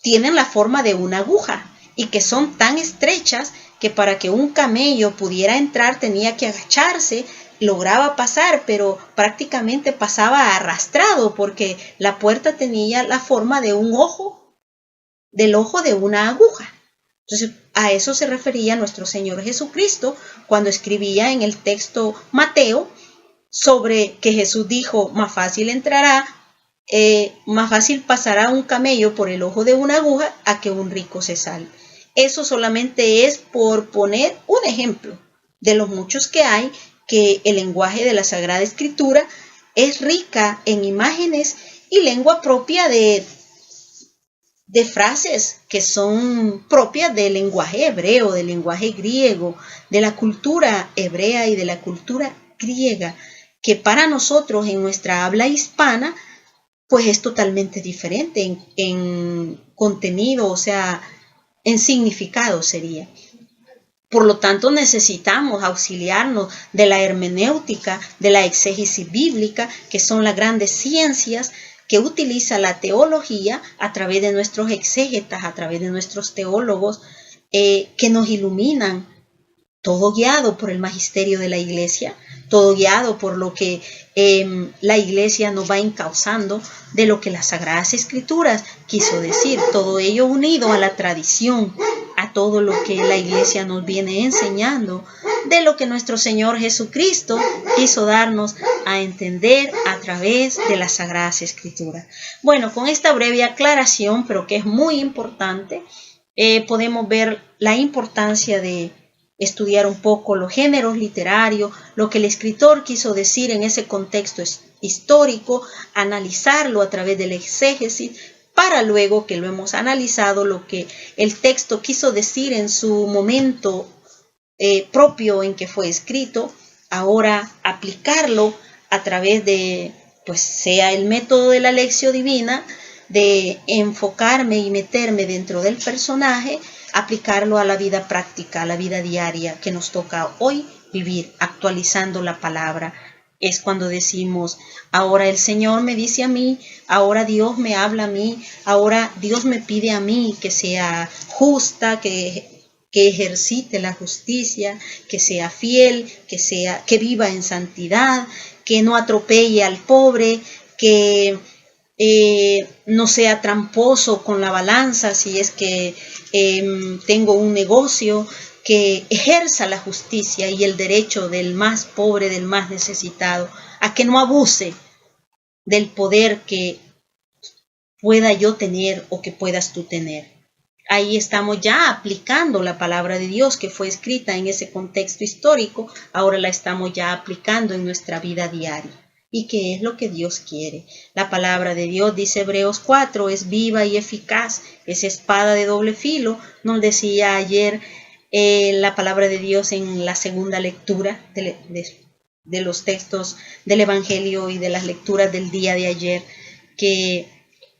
tienen la forma de una aguja y que son tan estrechas que para que un camello pudiera entrar tenía que agacharse, lograba pasar, pero prácticamente pasaba arrastrado porque la puerta tenía la forma de un ojo, del ojo de una aguja. Entonces, a eso se refería nuestro Señor Jesucristo cuando escribía en el texto Mateo sobre que Jesús dijo, más fácil pasará un camello por el ojo de una aguja a que un rico se salve. Eso solamente es por poner un ejemplo de los muchos que hay, que el lenguaje de la Sagrada Escritura es rica en imágenes y lengua propia de frases que son propias del lenguaje hebreo, del lenguaje griego, de la cultura hebrea y de la cultura griega, que para nosotros en nuestra habla hispana, pues es totalmente diferente en contenido, o sea, en significado sería. Por lo tanto, necesitamos auxiliarnos de la hermenéutica, de la exégesis bíblica, que son las grandes ciencias que utiliza la teología a través de nuestros exégetas, a través de nuestros teólogos, que nos iluminan, todo guiado por el magisterio de la Iglesia, todo guiado por lo que la Iglesia nos va encauzando de lo que las Sagradas Escrituras quiso decir, todo ello unido a la tradición, a todo lo que la Iglesia nos viene enseñando, de lo que nuestro Señor Jesucristo quiso darnos a entender a través de las Sagradas Escrituras. Bueno, con esta breve aclaración, pero que es muy importante, podemos ver la importancia de estudiar un poco los géneros literarios, lo que el escritor quiso decir en ese contexto histórico, analizarlo a través del exégesis, para luego que lo hemos analizado, lo que el texto quiso decir en su momento propio en que fue escrito, ahora aplicarlo a través de, pues sea el método de la lección divina, de enfocarme y meterme dentro del personaje, aplicarlo a la vida práctica, a la vida diaria que nos toca hoy vivir, actualizando la palabra. Es cuando decimos, ahora el Señor me dice a mí, ahora Dios me habla a mí, ahora Dios me pide a mí que sea justa, que ejercite la justicia, que sea fiel, que viva en santidad, que no atropelle al pobre, que no sea tramposo con la balanza si es que tengo un negocio, que ejerza la justicia y el derecho del más pobre, del más necesitado, a que no abuse del poder que pueda yo tener o que puedas tú tener. Ahí estamos ya aplicando la palabra de Dios que fue escrita en ese contexto histórico, ahora la estamos ya aplicando en nuestra vida diaria. ¿Y qué es lo que Dios quiere? La palabra de Dios, dice Hebreos 4, es viva y eficaz, es espada de doble filo. Nos decía ayer la palabra de Dios en la segunda lectura de los textos del Evangelio y de las lecturas del día de ayer, que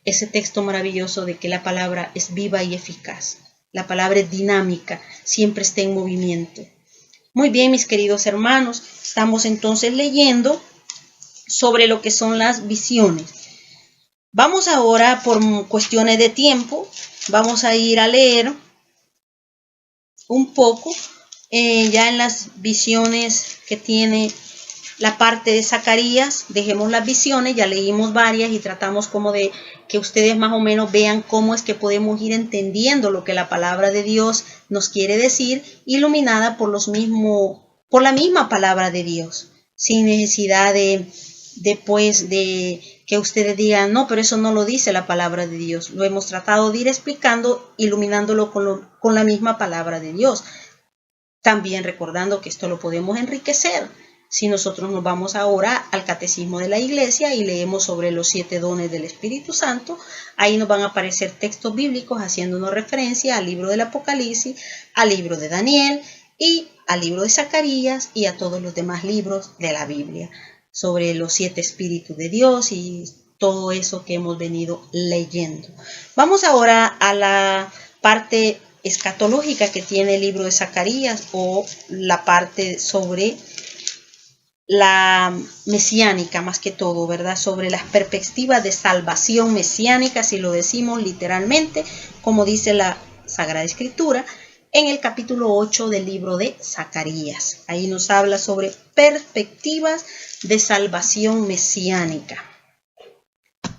ese texto maravilloso de que la palabra es viva y eficaz. La palabra es dinámica, siempre está en movimiento. Muy bien, mis queridos hermanos, estamos entonces leyendo sobre lo que son las visiones. Vamos ahora, por cuestiones de tiempo, vamos a ir a leer un poco ya en las visiones que tiene la parte de Zacarías. Dejemos las visiones, ya leímos varias y tratamos como de que ustedes más o menos vean cómo es que podemos ir entendiendo lo que la palabra de Dios nos quiere decir, iluminada por la misma palabra de Dios, sin necesidad de que ustedes digan, no, pero eso no lo dice la palabra de Dios. Lo hemos tratado de ir explicando, iluminándolo con la misma palabra de Dios. También recordando que esto lo podemos enriquecer. Si nosotros nos vamos ahora al Catecismo de la Iglesia y leemos sobre los 7 dones del Espíritu Santo, ahí nos van a aparecer textos bíblicos haciéndonos referencia al libro del Apocalipsis, al libro de Daniel, y al libro de Zacarías y a todos los demás libros de la Biblia, sobre los 7 espíritus de Dios y todo eso que hemos venido leyendo. Vamos ahora a la parte escatológica que tiene el libro de Zacarías, o la parte sobre la mesiánica, más que todo, ¿verdad? Sobre las perspectivas de salvación mesiánica, si lo decimos literalmente, como dice la Sagrada Escritura, en el capítulo 8 del libro de Zacarías. Ahí nos habla sobre perspectivas de salvación mesiánica.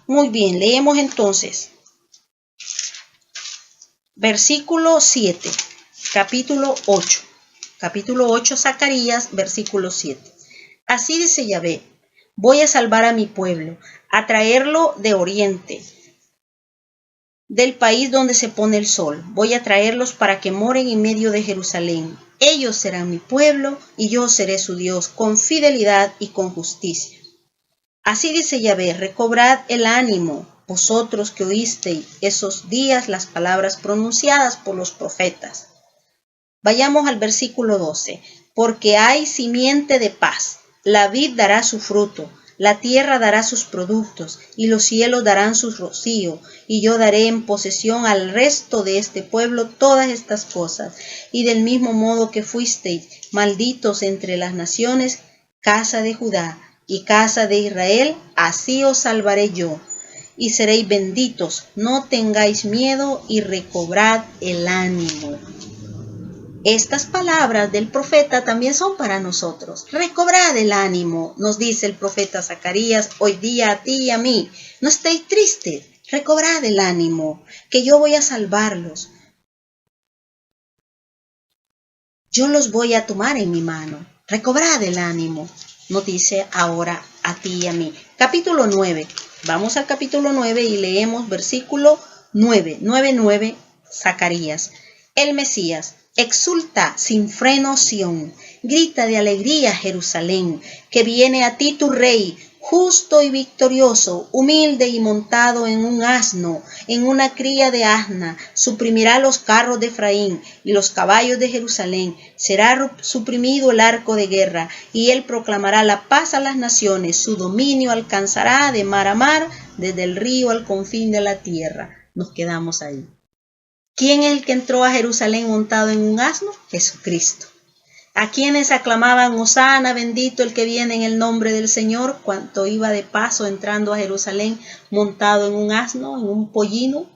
Muy bien, leemos entonces. Versículo 7, capítulo 8. Capítulo 8, Zacarías, versículo 7. Así dice Yahvé: voy a salvar a mi pueblo, a traerlo de oriente, del país donde se pone el sol. Voy a traerlos para que moren en medio de Jerusalén. Ellos serán mi pueblo y yo seré su Dios, con fidelidad y con justicia. Así dice Yahvé: recobrad el ánimo, vosotros que oísteis esos días las palabras pronunciadas por los profetas. Vayamos al versículo 12. Porque hay simiente de paz, la vid dará su fruto, la tierra dará sus productos, y los cielos darán su rocío, y yo daré en posesión al resto de este pueblo todas estas cosas. Y del mismo modo que fuisteis malditos entre las naciones, casa de Judá y casa de Israel, así os salvaré yo, y seréis benditos. No tengáis miedo y recobrad el ánimo. Estas palabras del profeta también son para nosotros. Recobrad el ánimo, nos dice el profeta Zacarías hoy día a ti y a mí. No estéis tristes, recobrad el ánimo, que yo voy a salvarlos. Yo los voy a tomar en mi mano. Recobrad el ánimo, nos dice ahora a ti y a mí. Capítulo 9. Vamos al capítulo 9 y leemos versículo 9. 9:9, Zacarías. El Mesías. Exulta sin freno Sión, grita de alegría Jerusalén, que viene a ti tu rey, justo y victorioso, humilde y montado en un asno, en una cría de asna. Suprimirá los carros de Efraín y los caballos de Jerusalén. Será suprimido el arco de guerra, y él proclamará la paz a las naciones. Su dominio alcanzará de mar a mar, desde el río al confín de la tierra. Nos quedamos ahí. ¿Quién es el que entró a Jerusalén montado en un asno? Jesucristo. ¿A quienes aclamaban Hosana, bendito el que viene en el nombre del Señor? Cuanto iba de paso entrando a Jerusalén montado en un asno, en un pollino,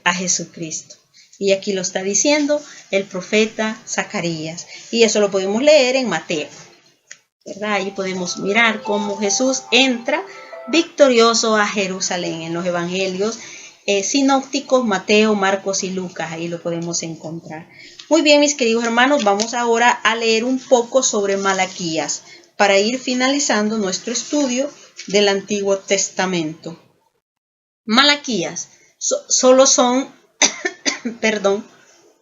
a Jesucristo. Y aquí lo está diciendo el profeta Zacarías. Y eso lo podemos leer en Mateo, ¿verdad? Ahí podemos mirar cómo Jesús entra victorioso a Jerusalén en los evangelios sinópticos, Mateo, Marcos y Lucas. Ahí lo podemos encontrar. Muy bien, mis queridos hermanos, vamos ahora a leer un poco sobre Malaquías para ir finalizando nuestro estudio del Antiguo Testamento. Malaquías solo son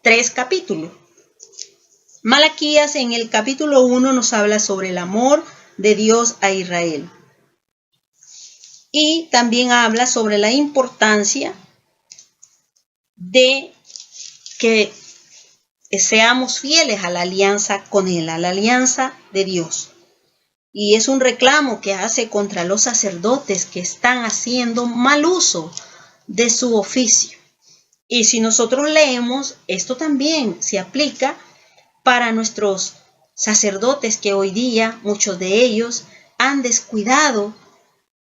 3 capítulos. Malaquías en el capítulo 1 nos habla sobre el amor de Dios a Israel. Y también habla sobre la importancia de que seamos fieles a la alianza con Él, a la alianza de Dios. Y es un reclamo que hace contra los sacerdotes que están haciendo mal uso de su oficio. Y si nosotros leemos, esto también se aplica para nuestros sacerdotes que hoy día, muchos de ellos, han descuidado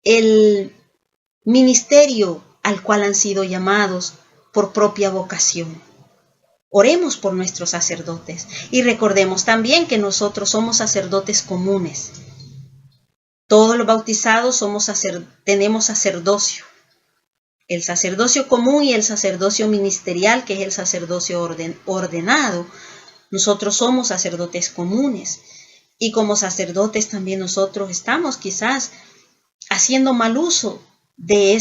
el ministerio al cual han sido llamados por propia vocación. Oremos por nuestros sacerdotes y recordemos también que nosotros somos sacerdotes comunes. Todos los bautizados tenemos sacerdocio. El sacerdocio común y el sacerdocio ministerial, que es el sacerdocio ordenado. Nosotros somos sacerdotes comunes y como sacerdotes también nosotros estamos quizás haciendo mal uso de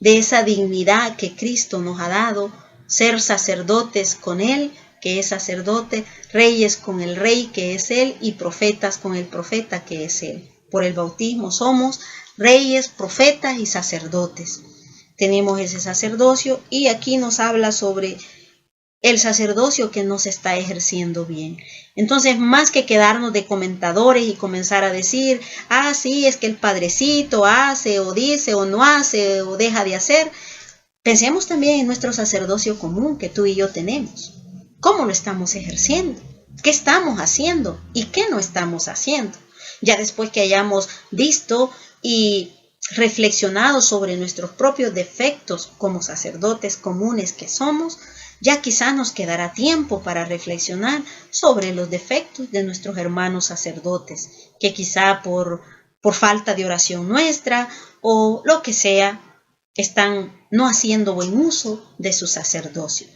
esa dignidad que Cristo nos ha dado, ser sacerdotes con Él, que es sacerdote, reyes con el Rey, que es Él, y profetas con el profeta, que es Él. Por el bautismo somos reyes, profetas y sacerdotes. Tenemos ese sacerdocio y aquí nos habla sobre el sacerdocio que no se está ejerciendo bien. Entonces, más que quedarnos de comentadores y comenzar a decir, sí, es que el padrecito hace o dice o no hace o deja de hacer, pensemos también en nuestro sacerdocio común que tú y yo tenemos. ¿Cómo lo estamos ejerciendo? ¿Qué estamos haciendo y qué no estamos haciendo? Ya después que hayamos visto y reflexionado sobre nuestros propios defectos como sacerdotes comunes que somos, ya quizás nos quedará tiempo para reflexionar sobre los defectos de nuestros hermanos sacerdotes, que quizá por falta de oración nuestra o lo que sea, están no haciendo buen uso de su sacerdocio.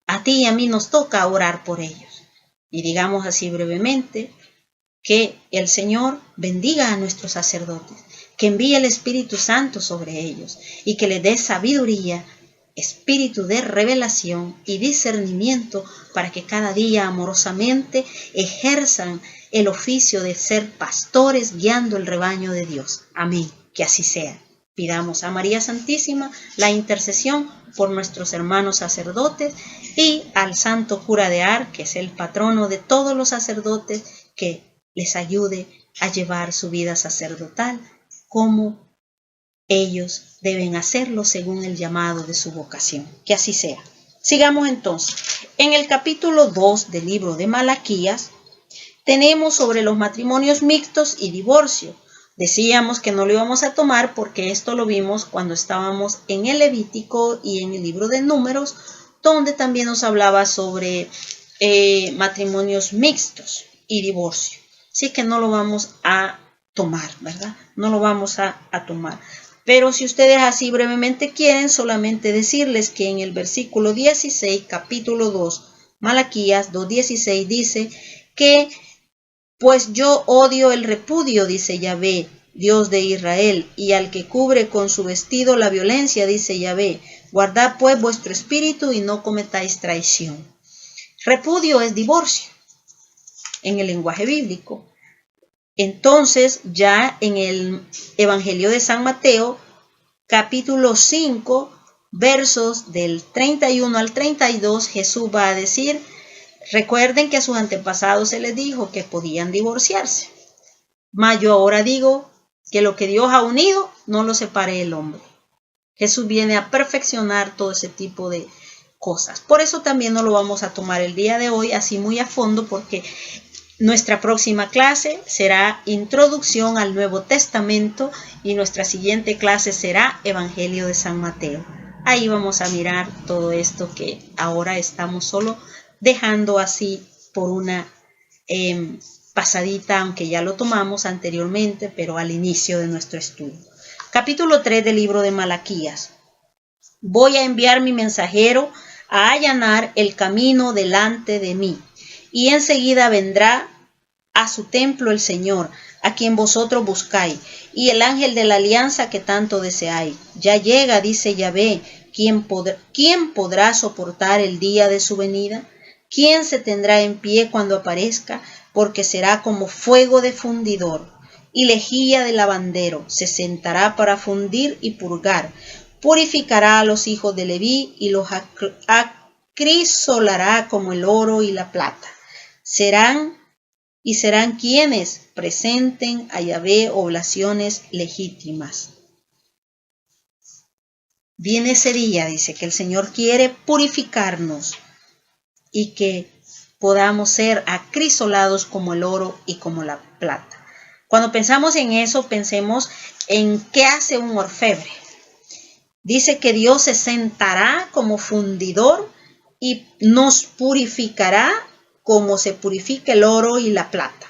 A ti y a mí nos toca orar por ellos. Y digamos así brevemente, que el Señor bendiga a nuestros sacerdotes, que envíe el Espíritu Santo sobre ellos y que les dé sabiduría, espíritu de revelación y discernimiento para que cada día amorosamente ejerzan el oficio de ser pastores guiando el rebaño de Dios. Amén. Que así sea. Pidamos a María Santísima la intercesión por nuestros hermanos sacerdotes y al Santo Cura de Ars, que es el patrono de todos los sacerdotes, que les ayude a llevar su vida sacerdotal como ellos deben hacerlo según el llamado de su vocación. Que así sea. Sigamos entonces. En el capítulo 2 del libro de Malaquías tenemos sobre los matrimonios mixtos y divorcio. Decíamos que no lo íbamos a tomar porque esto lo vimos cuando estábamos en el Levítico y en el libro de Números, donde también nos hablaba sobre matrimonios mixtos y divorcio. Así que no lo vamos a tomar, ¿verdad? No lo vamos a tomar. Pero si ustedes así brevemente quieren, solamente decirles que en el versículo 16, capítulo 2, Malaquías 2:16 dice que pues yo odio el repudio, dice Yahvé, Dios de Israel, y al que cubre con su vestido la violencia, dice Yahvé. Guardad pues vuestro espíritu y no cometáis traición. Repudio es divorcio en el lenguaje bíblico. Entonces, ya en el Evangelio de San Mateo, capítulo 5, versos del 31 al 32, Jesús va a decir, recuerden que a sus antepasados se les dijo que podían divorciarse. Mas yo ahora digo que lo que Dios ha unido, no lo separe el hombre. Jesús viene a perfeccionar todo ese tipo de cosas. Por eso también no lo vamos a tomar el día de hoy así muy a fondo, porque nuestra próxima clase será Introducción al Nuevo Testamento y nuestra siguiente clase será Evangelio de San Mateo. Ahí vamos a mirar todo esto que ahora estamos solo dejando así por una pasadita, aunque ya lo tomamos anteriormente, pero al inicio de nuestro estudio. Capítulo 3 del libro de Malaquías. Voy a enviar mi mensajero a allanar el camino delante de mí, y enseguida vendrá a su templo el Señor, a quien vosotros buscáis, y el ángel de la alianza que tanto deseáis. Ya llega, dice Yahvé, ¿quién podrá soportar el día de su venida? ¿Quién se tendrá en pie cuando aparezca? Porque será como fuego de fundidor y lejía de lavandero. Se sentará para fundir y purgar. Purificará a los hijos de Leví y los acrisolará como el oro y la plata. Serán quienes presenten a Yahvé oblaciones legítimas. Viene ese día, dice, que el Señor quiere purificarnos y que podamos ser acrisolados como el oro y como la plata. Cuando pensamos en eso, pensemos en qué hace un orfebre. Dice que Dios se sentará como fundidor y nos purificará como se purifica el oro y la plata.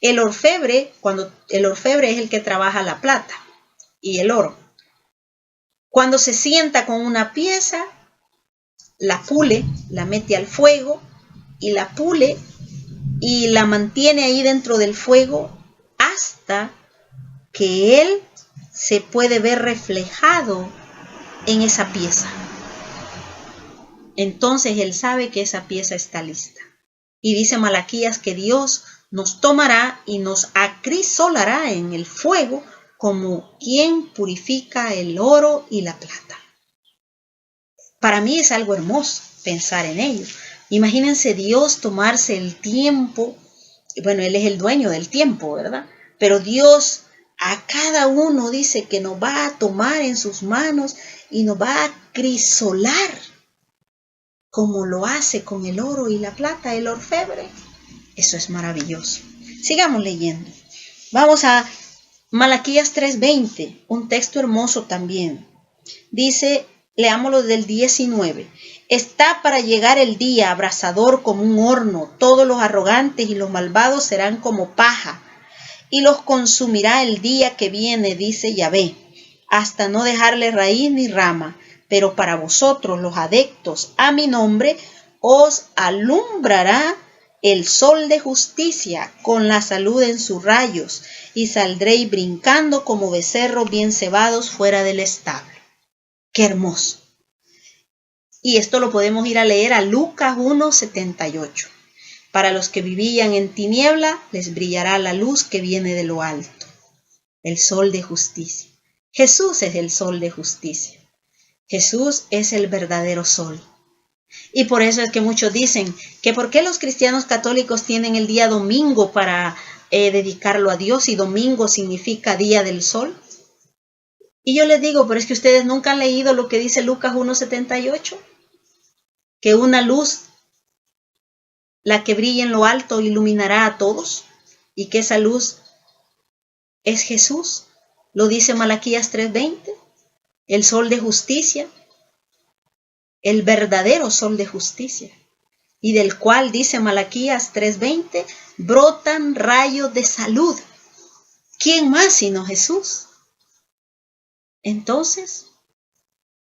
El orfebre es el que trabaja la plata y el oro. Cuando se sienta con una pieza, la pule, la mete al fuego y la pule y la mantiene ahí dentro del fuego hasta que él se puede ver reflejado en esa pieza. Entonces él sabe que esa pieza está lista. Y dice Malaquías que Dios nos tomará y nos acrisolará en el fuego como quien purifica el oro y la plata. Para mí es algo hermoso, pensar en ello. Imagínense Dios tomarse el tiempo, bueno, Él es el dueño del tiempo, ¿verdad? Pero Dios a cada uno dice que nos va a tomar en sus manos y nos va a crisolar, como lo hace con el oro y la plata, el orfebre. Eso es maravilloso. Sigamos leyendo. Vamos a Malaquías 3:20, un texto hermoso también. Dice, leámoslo del 19. Está para llegar el día abrasador como un horno, todos los arrogantes y los malvados serán como paja, y los consumirá el día que viene, dice Yahvé, hasta no dejarle raíz ni rama. Pero para vosotros, los adeptos a mi nombre, os alumbrará el sol de justicia con la salud en sus rayos, y saldréis brincando como becerros bien cebados fuera del establo. ¡Qué hermoso! Y esto lo podemos ir a leer a Lucas 1:78. Para los que vivían en tiniebla, les brillará la luz que viene de lo alto. El sol de justicia. Jesús es el sol de justicia. Jesús es el verdadero sol. Y por eso es que muchos dicen que ¿por qué los cristianos católicos tienen el día domingo para dedicarlo a Dios, y domingo significa día del sol? Y yo les digo, pero es que ustedes nunca han leído lo que dice Lucas 1:78, que una luz, la que brilla en lo alto, iluminará a todos, y que esa luz es Jesús. Lo dice Malaquías 3:20, el sol de justicia, el verdadero sol de justicia, y del cual dice Malaquías 3:20, brotan rayos de salud. ¿Quién más sino Jesús? Entonces,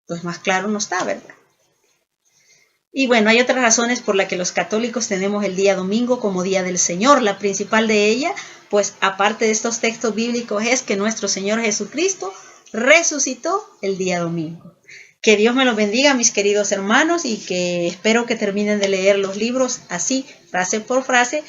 pues más claro no está, ¿verdad? Y bueno, hay otras razones por las que los católicos tenemos el día domingo como día del Señor. La principal de ella, pues aparte de estos textos bíblicos, es que nuestro Señor Jesucristo resucitó el día domingo. Que Dios me los bendiga, mis queridos hermanos, y que espero que terminen de leer los libros así, frase por frase,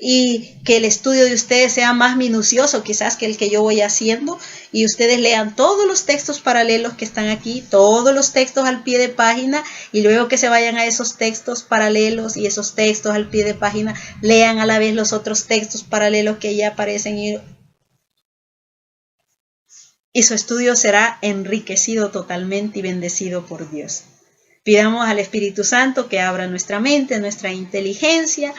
y que el estudio de ustedes sea más minucioso quizás que el que yo voy haciendo, y ustedes lean todos los textos paralelos que están aquí, todos los textos al pie de página, y luego que se vayan a esos textos paralelos y esos textos al pie de página, lean a la vez los otros textos paralelos que ya aparecen, y su estudio será enriquecido totalmente y bendecido por Dios. Pidamos al Espíritu Santo que abra nuestra mente, nuestra inteligencia,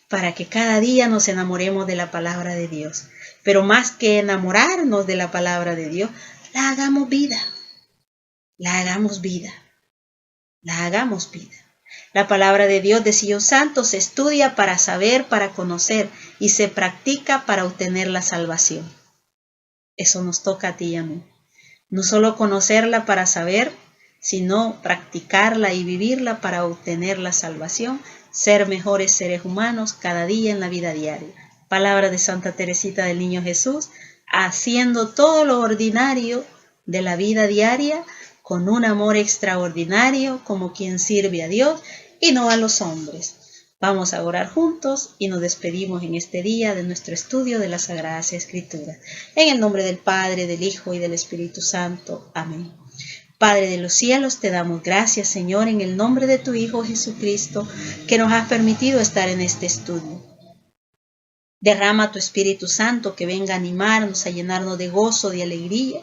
para que cada día nos enamoremos de la palabra de Dios. Pero más que enamorarnos de la palabra de Dios, la hagamos vida. La hagamos vida. La hagamos vida. La palabra de Dios de Sion Santo se estudia para saber, para conocer, y se practica para obtener la salvación. Eso nos toca a ti y a mí. No solo conocerla para saber, sino practicarla y vivirla para obtener la salvación, ser mejores seres humanos cada día en la vida diaria. Palabra de Santa Teresita del Niño Jesús, haciendo todo lo ordinario de la vida diaria con un amor extraordinario como quien sirve a Dios y no a los hombres. Vamos a orar juntos y nos despedimos en este día de nuestro estudio de las Sagradas Escrituras. En el nombre del Padre, del Hijo y del Espíritu Santo. Amén. Padre de los cielos, te damos gracias, Señor, en el nombre de tu Hijo Jesucristo, que nos has permitido estar en este estudio. Derrama tu Espíritu Santo que venga a animarnos, a llenarnos de gozo, de alegría,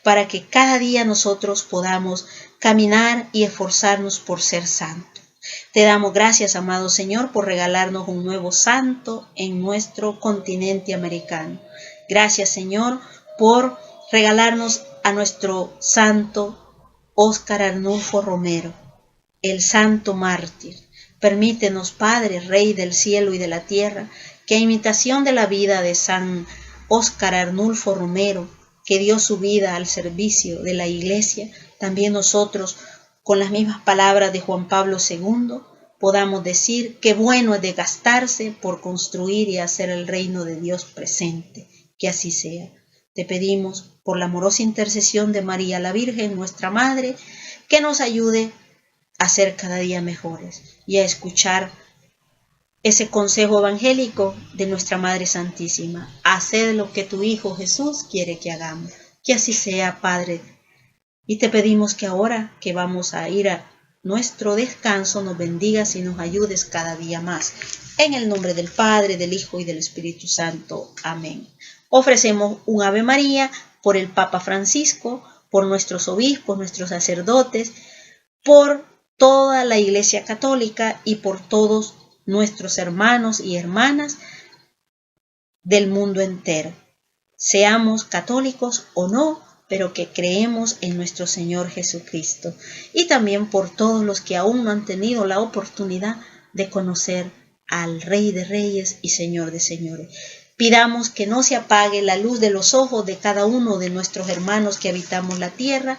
para que cada día nosotros podamos caminar y esforzarnos por ser santos. Te damos gracias, amado Señor, por regalarnos un nuevo santo en nuestro continente americano. Gracias, Señor, por regalarnos a nuestro santo Óscar Arnulfo Romero, el santo mártir. Permítenos, Padre, Rey del cielo y de la tierra, que a imitación de la vida de San Óscar Arnulfo Romero, que dio su vida al servicio de la Iglesia, también nosotros, con las mismas palabras de Juan Pablo II, podamos decir que bueno es desgastarse por construir y hacer el reino de Dios presente. Que así sea. Te pedimos, por la amorosa intercesión de María la Virgen, nuestra Madre, que nos ayude a ser cada día mejores y a escuchar ese consejo evangélico de nuestra Madre Santísima. Haced lo que tu Hijo Jesús quiere que hagamos. Que así sea, Padre. Y te pedimos que ahora que vamos a ir a nuestro descanso, nos bendigas y nos ayudes cada día más. En el nombre del Padre, del Hijo y del Espíritu Santo. Amén. Ofrecemos un Ave María por el Papa Francisco, por nuestros obispos, nuestros sacerdotes, por toda la Iglesia Católica y por todos nuestros hermanos y hermanas del mundo entero. Seamos católicos o no, pero que creemos en nuestro Señor Jesucristo. Y también por todos los que aún no han tenido la oportunidad de conocer al Rey de Reyes y Señor de Señores. Pidamos que no se apague la luz de los ojos de cada uno de nuestros hermanos que habitamos la tierra,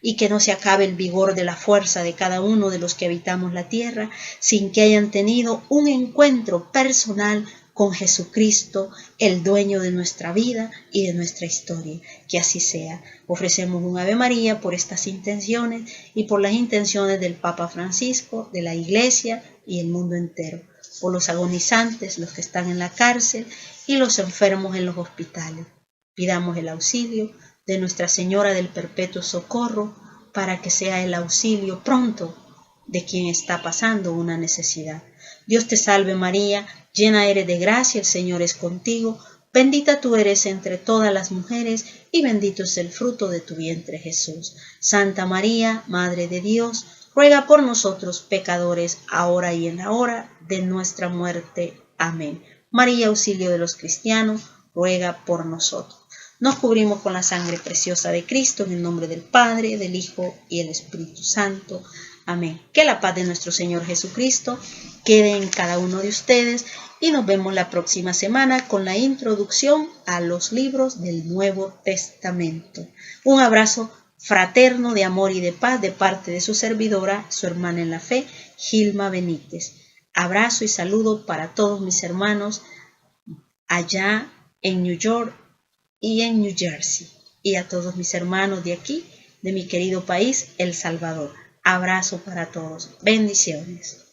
y que no se acabe el vigor de la fuerza de cada uno de los que habitamos la tierra, sin que hayan tenido un encuentro personal con Jesucristo, el dueño de nuestra vida y de nuestra historia. Que así sea. Ofrecemos un Ave María por estas intenciones y por las intenciones del Papa Francisco, de la Iglesia y el mundo entero, por los agonizantes, los que están en la cárcel y los enfermos en los hospitales. Pidamos el auxilio de Nuestra Señora del Perpetuo Socorro para que sea el auxilio pronto de quien está pasando una necesidad. Dios te salve María, llena eres de gracia, el Señor es contigo, bendita tú eres entre todas las mujeres y bendito es el fruto de tu vientre Jesús. Santa María, Madre de Dios, ruega por nosotros pecadores, ahora y en la hora de nuestra muerte. Amén. María, auxilio de los cristianos, ruega por nosotros. Nos cubrimos con la sangre preciosa de Cristo, en el nombre del Padre, del Hijo y del Espíritu Santo. Amén. Que la paz de nuestro Señor Jesucristo quede en cada uno de ustedes y nos vemos la próxima semana con la introducción a los libros del Nuevo Testamento. Un abrazo fraterno de amor y de paz de parte de su servidora, su hermana en la fe, Gilma Benítez. Abrazo y saludo para todos mis hermanos allá en New York y en New Jersey, y a todos mis hermanos de aquí, de mi querido país, El Salvador. Abrazo para todos. Bendiciones.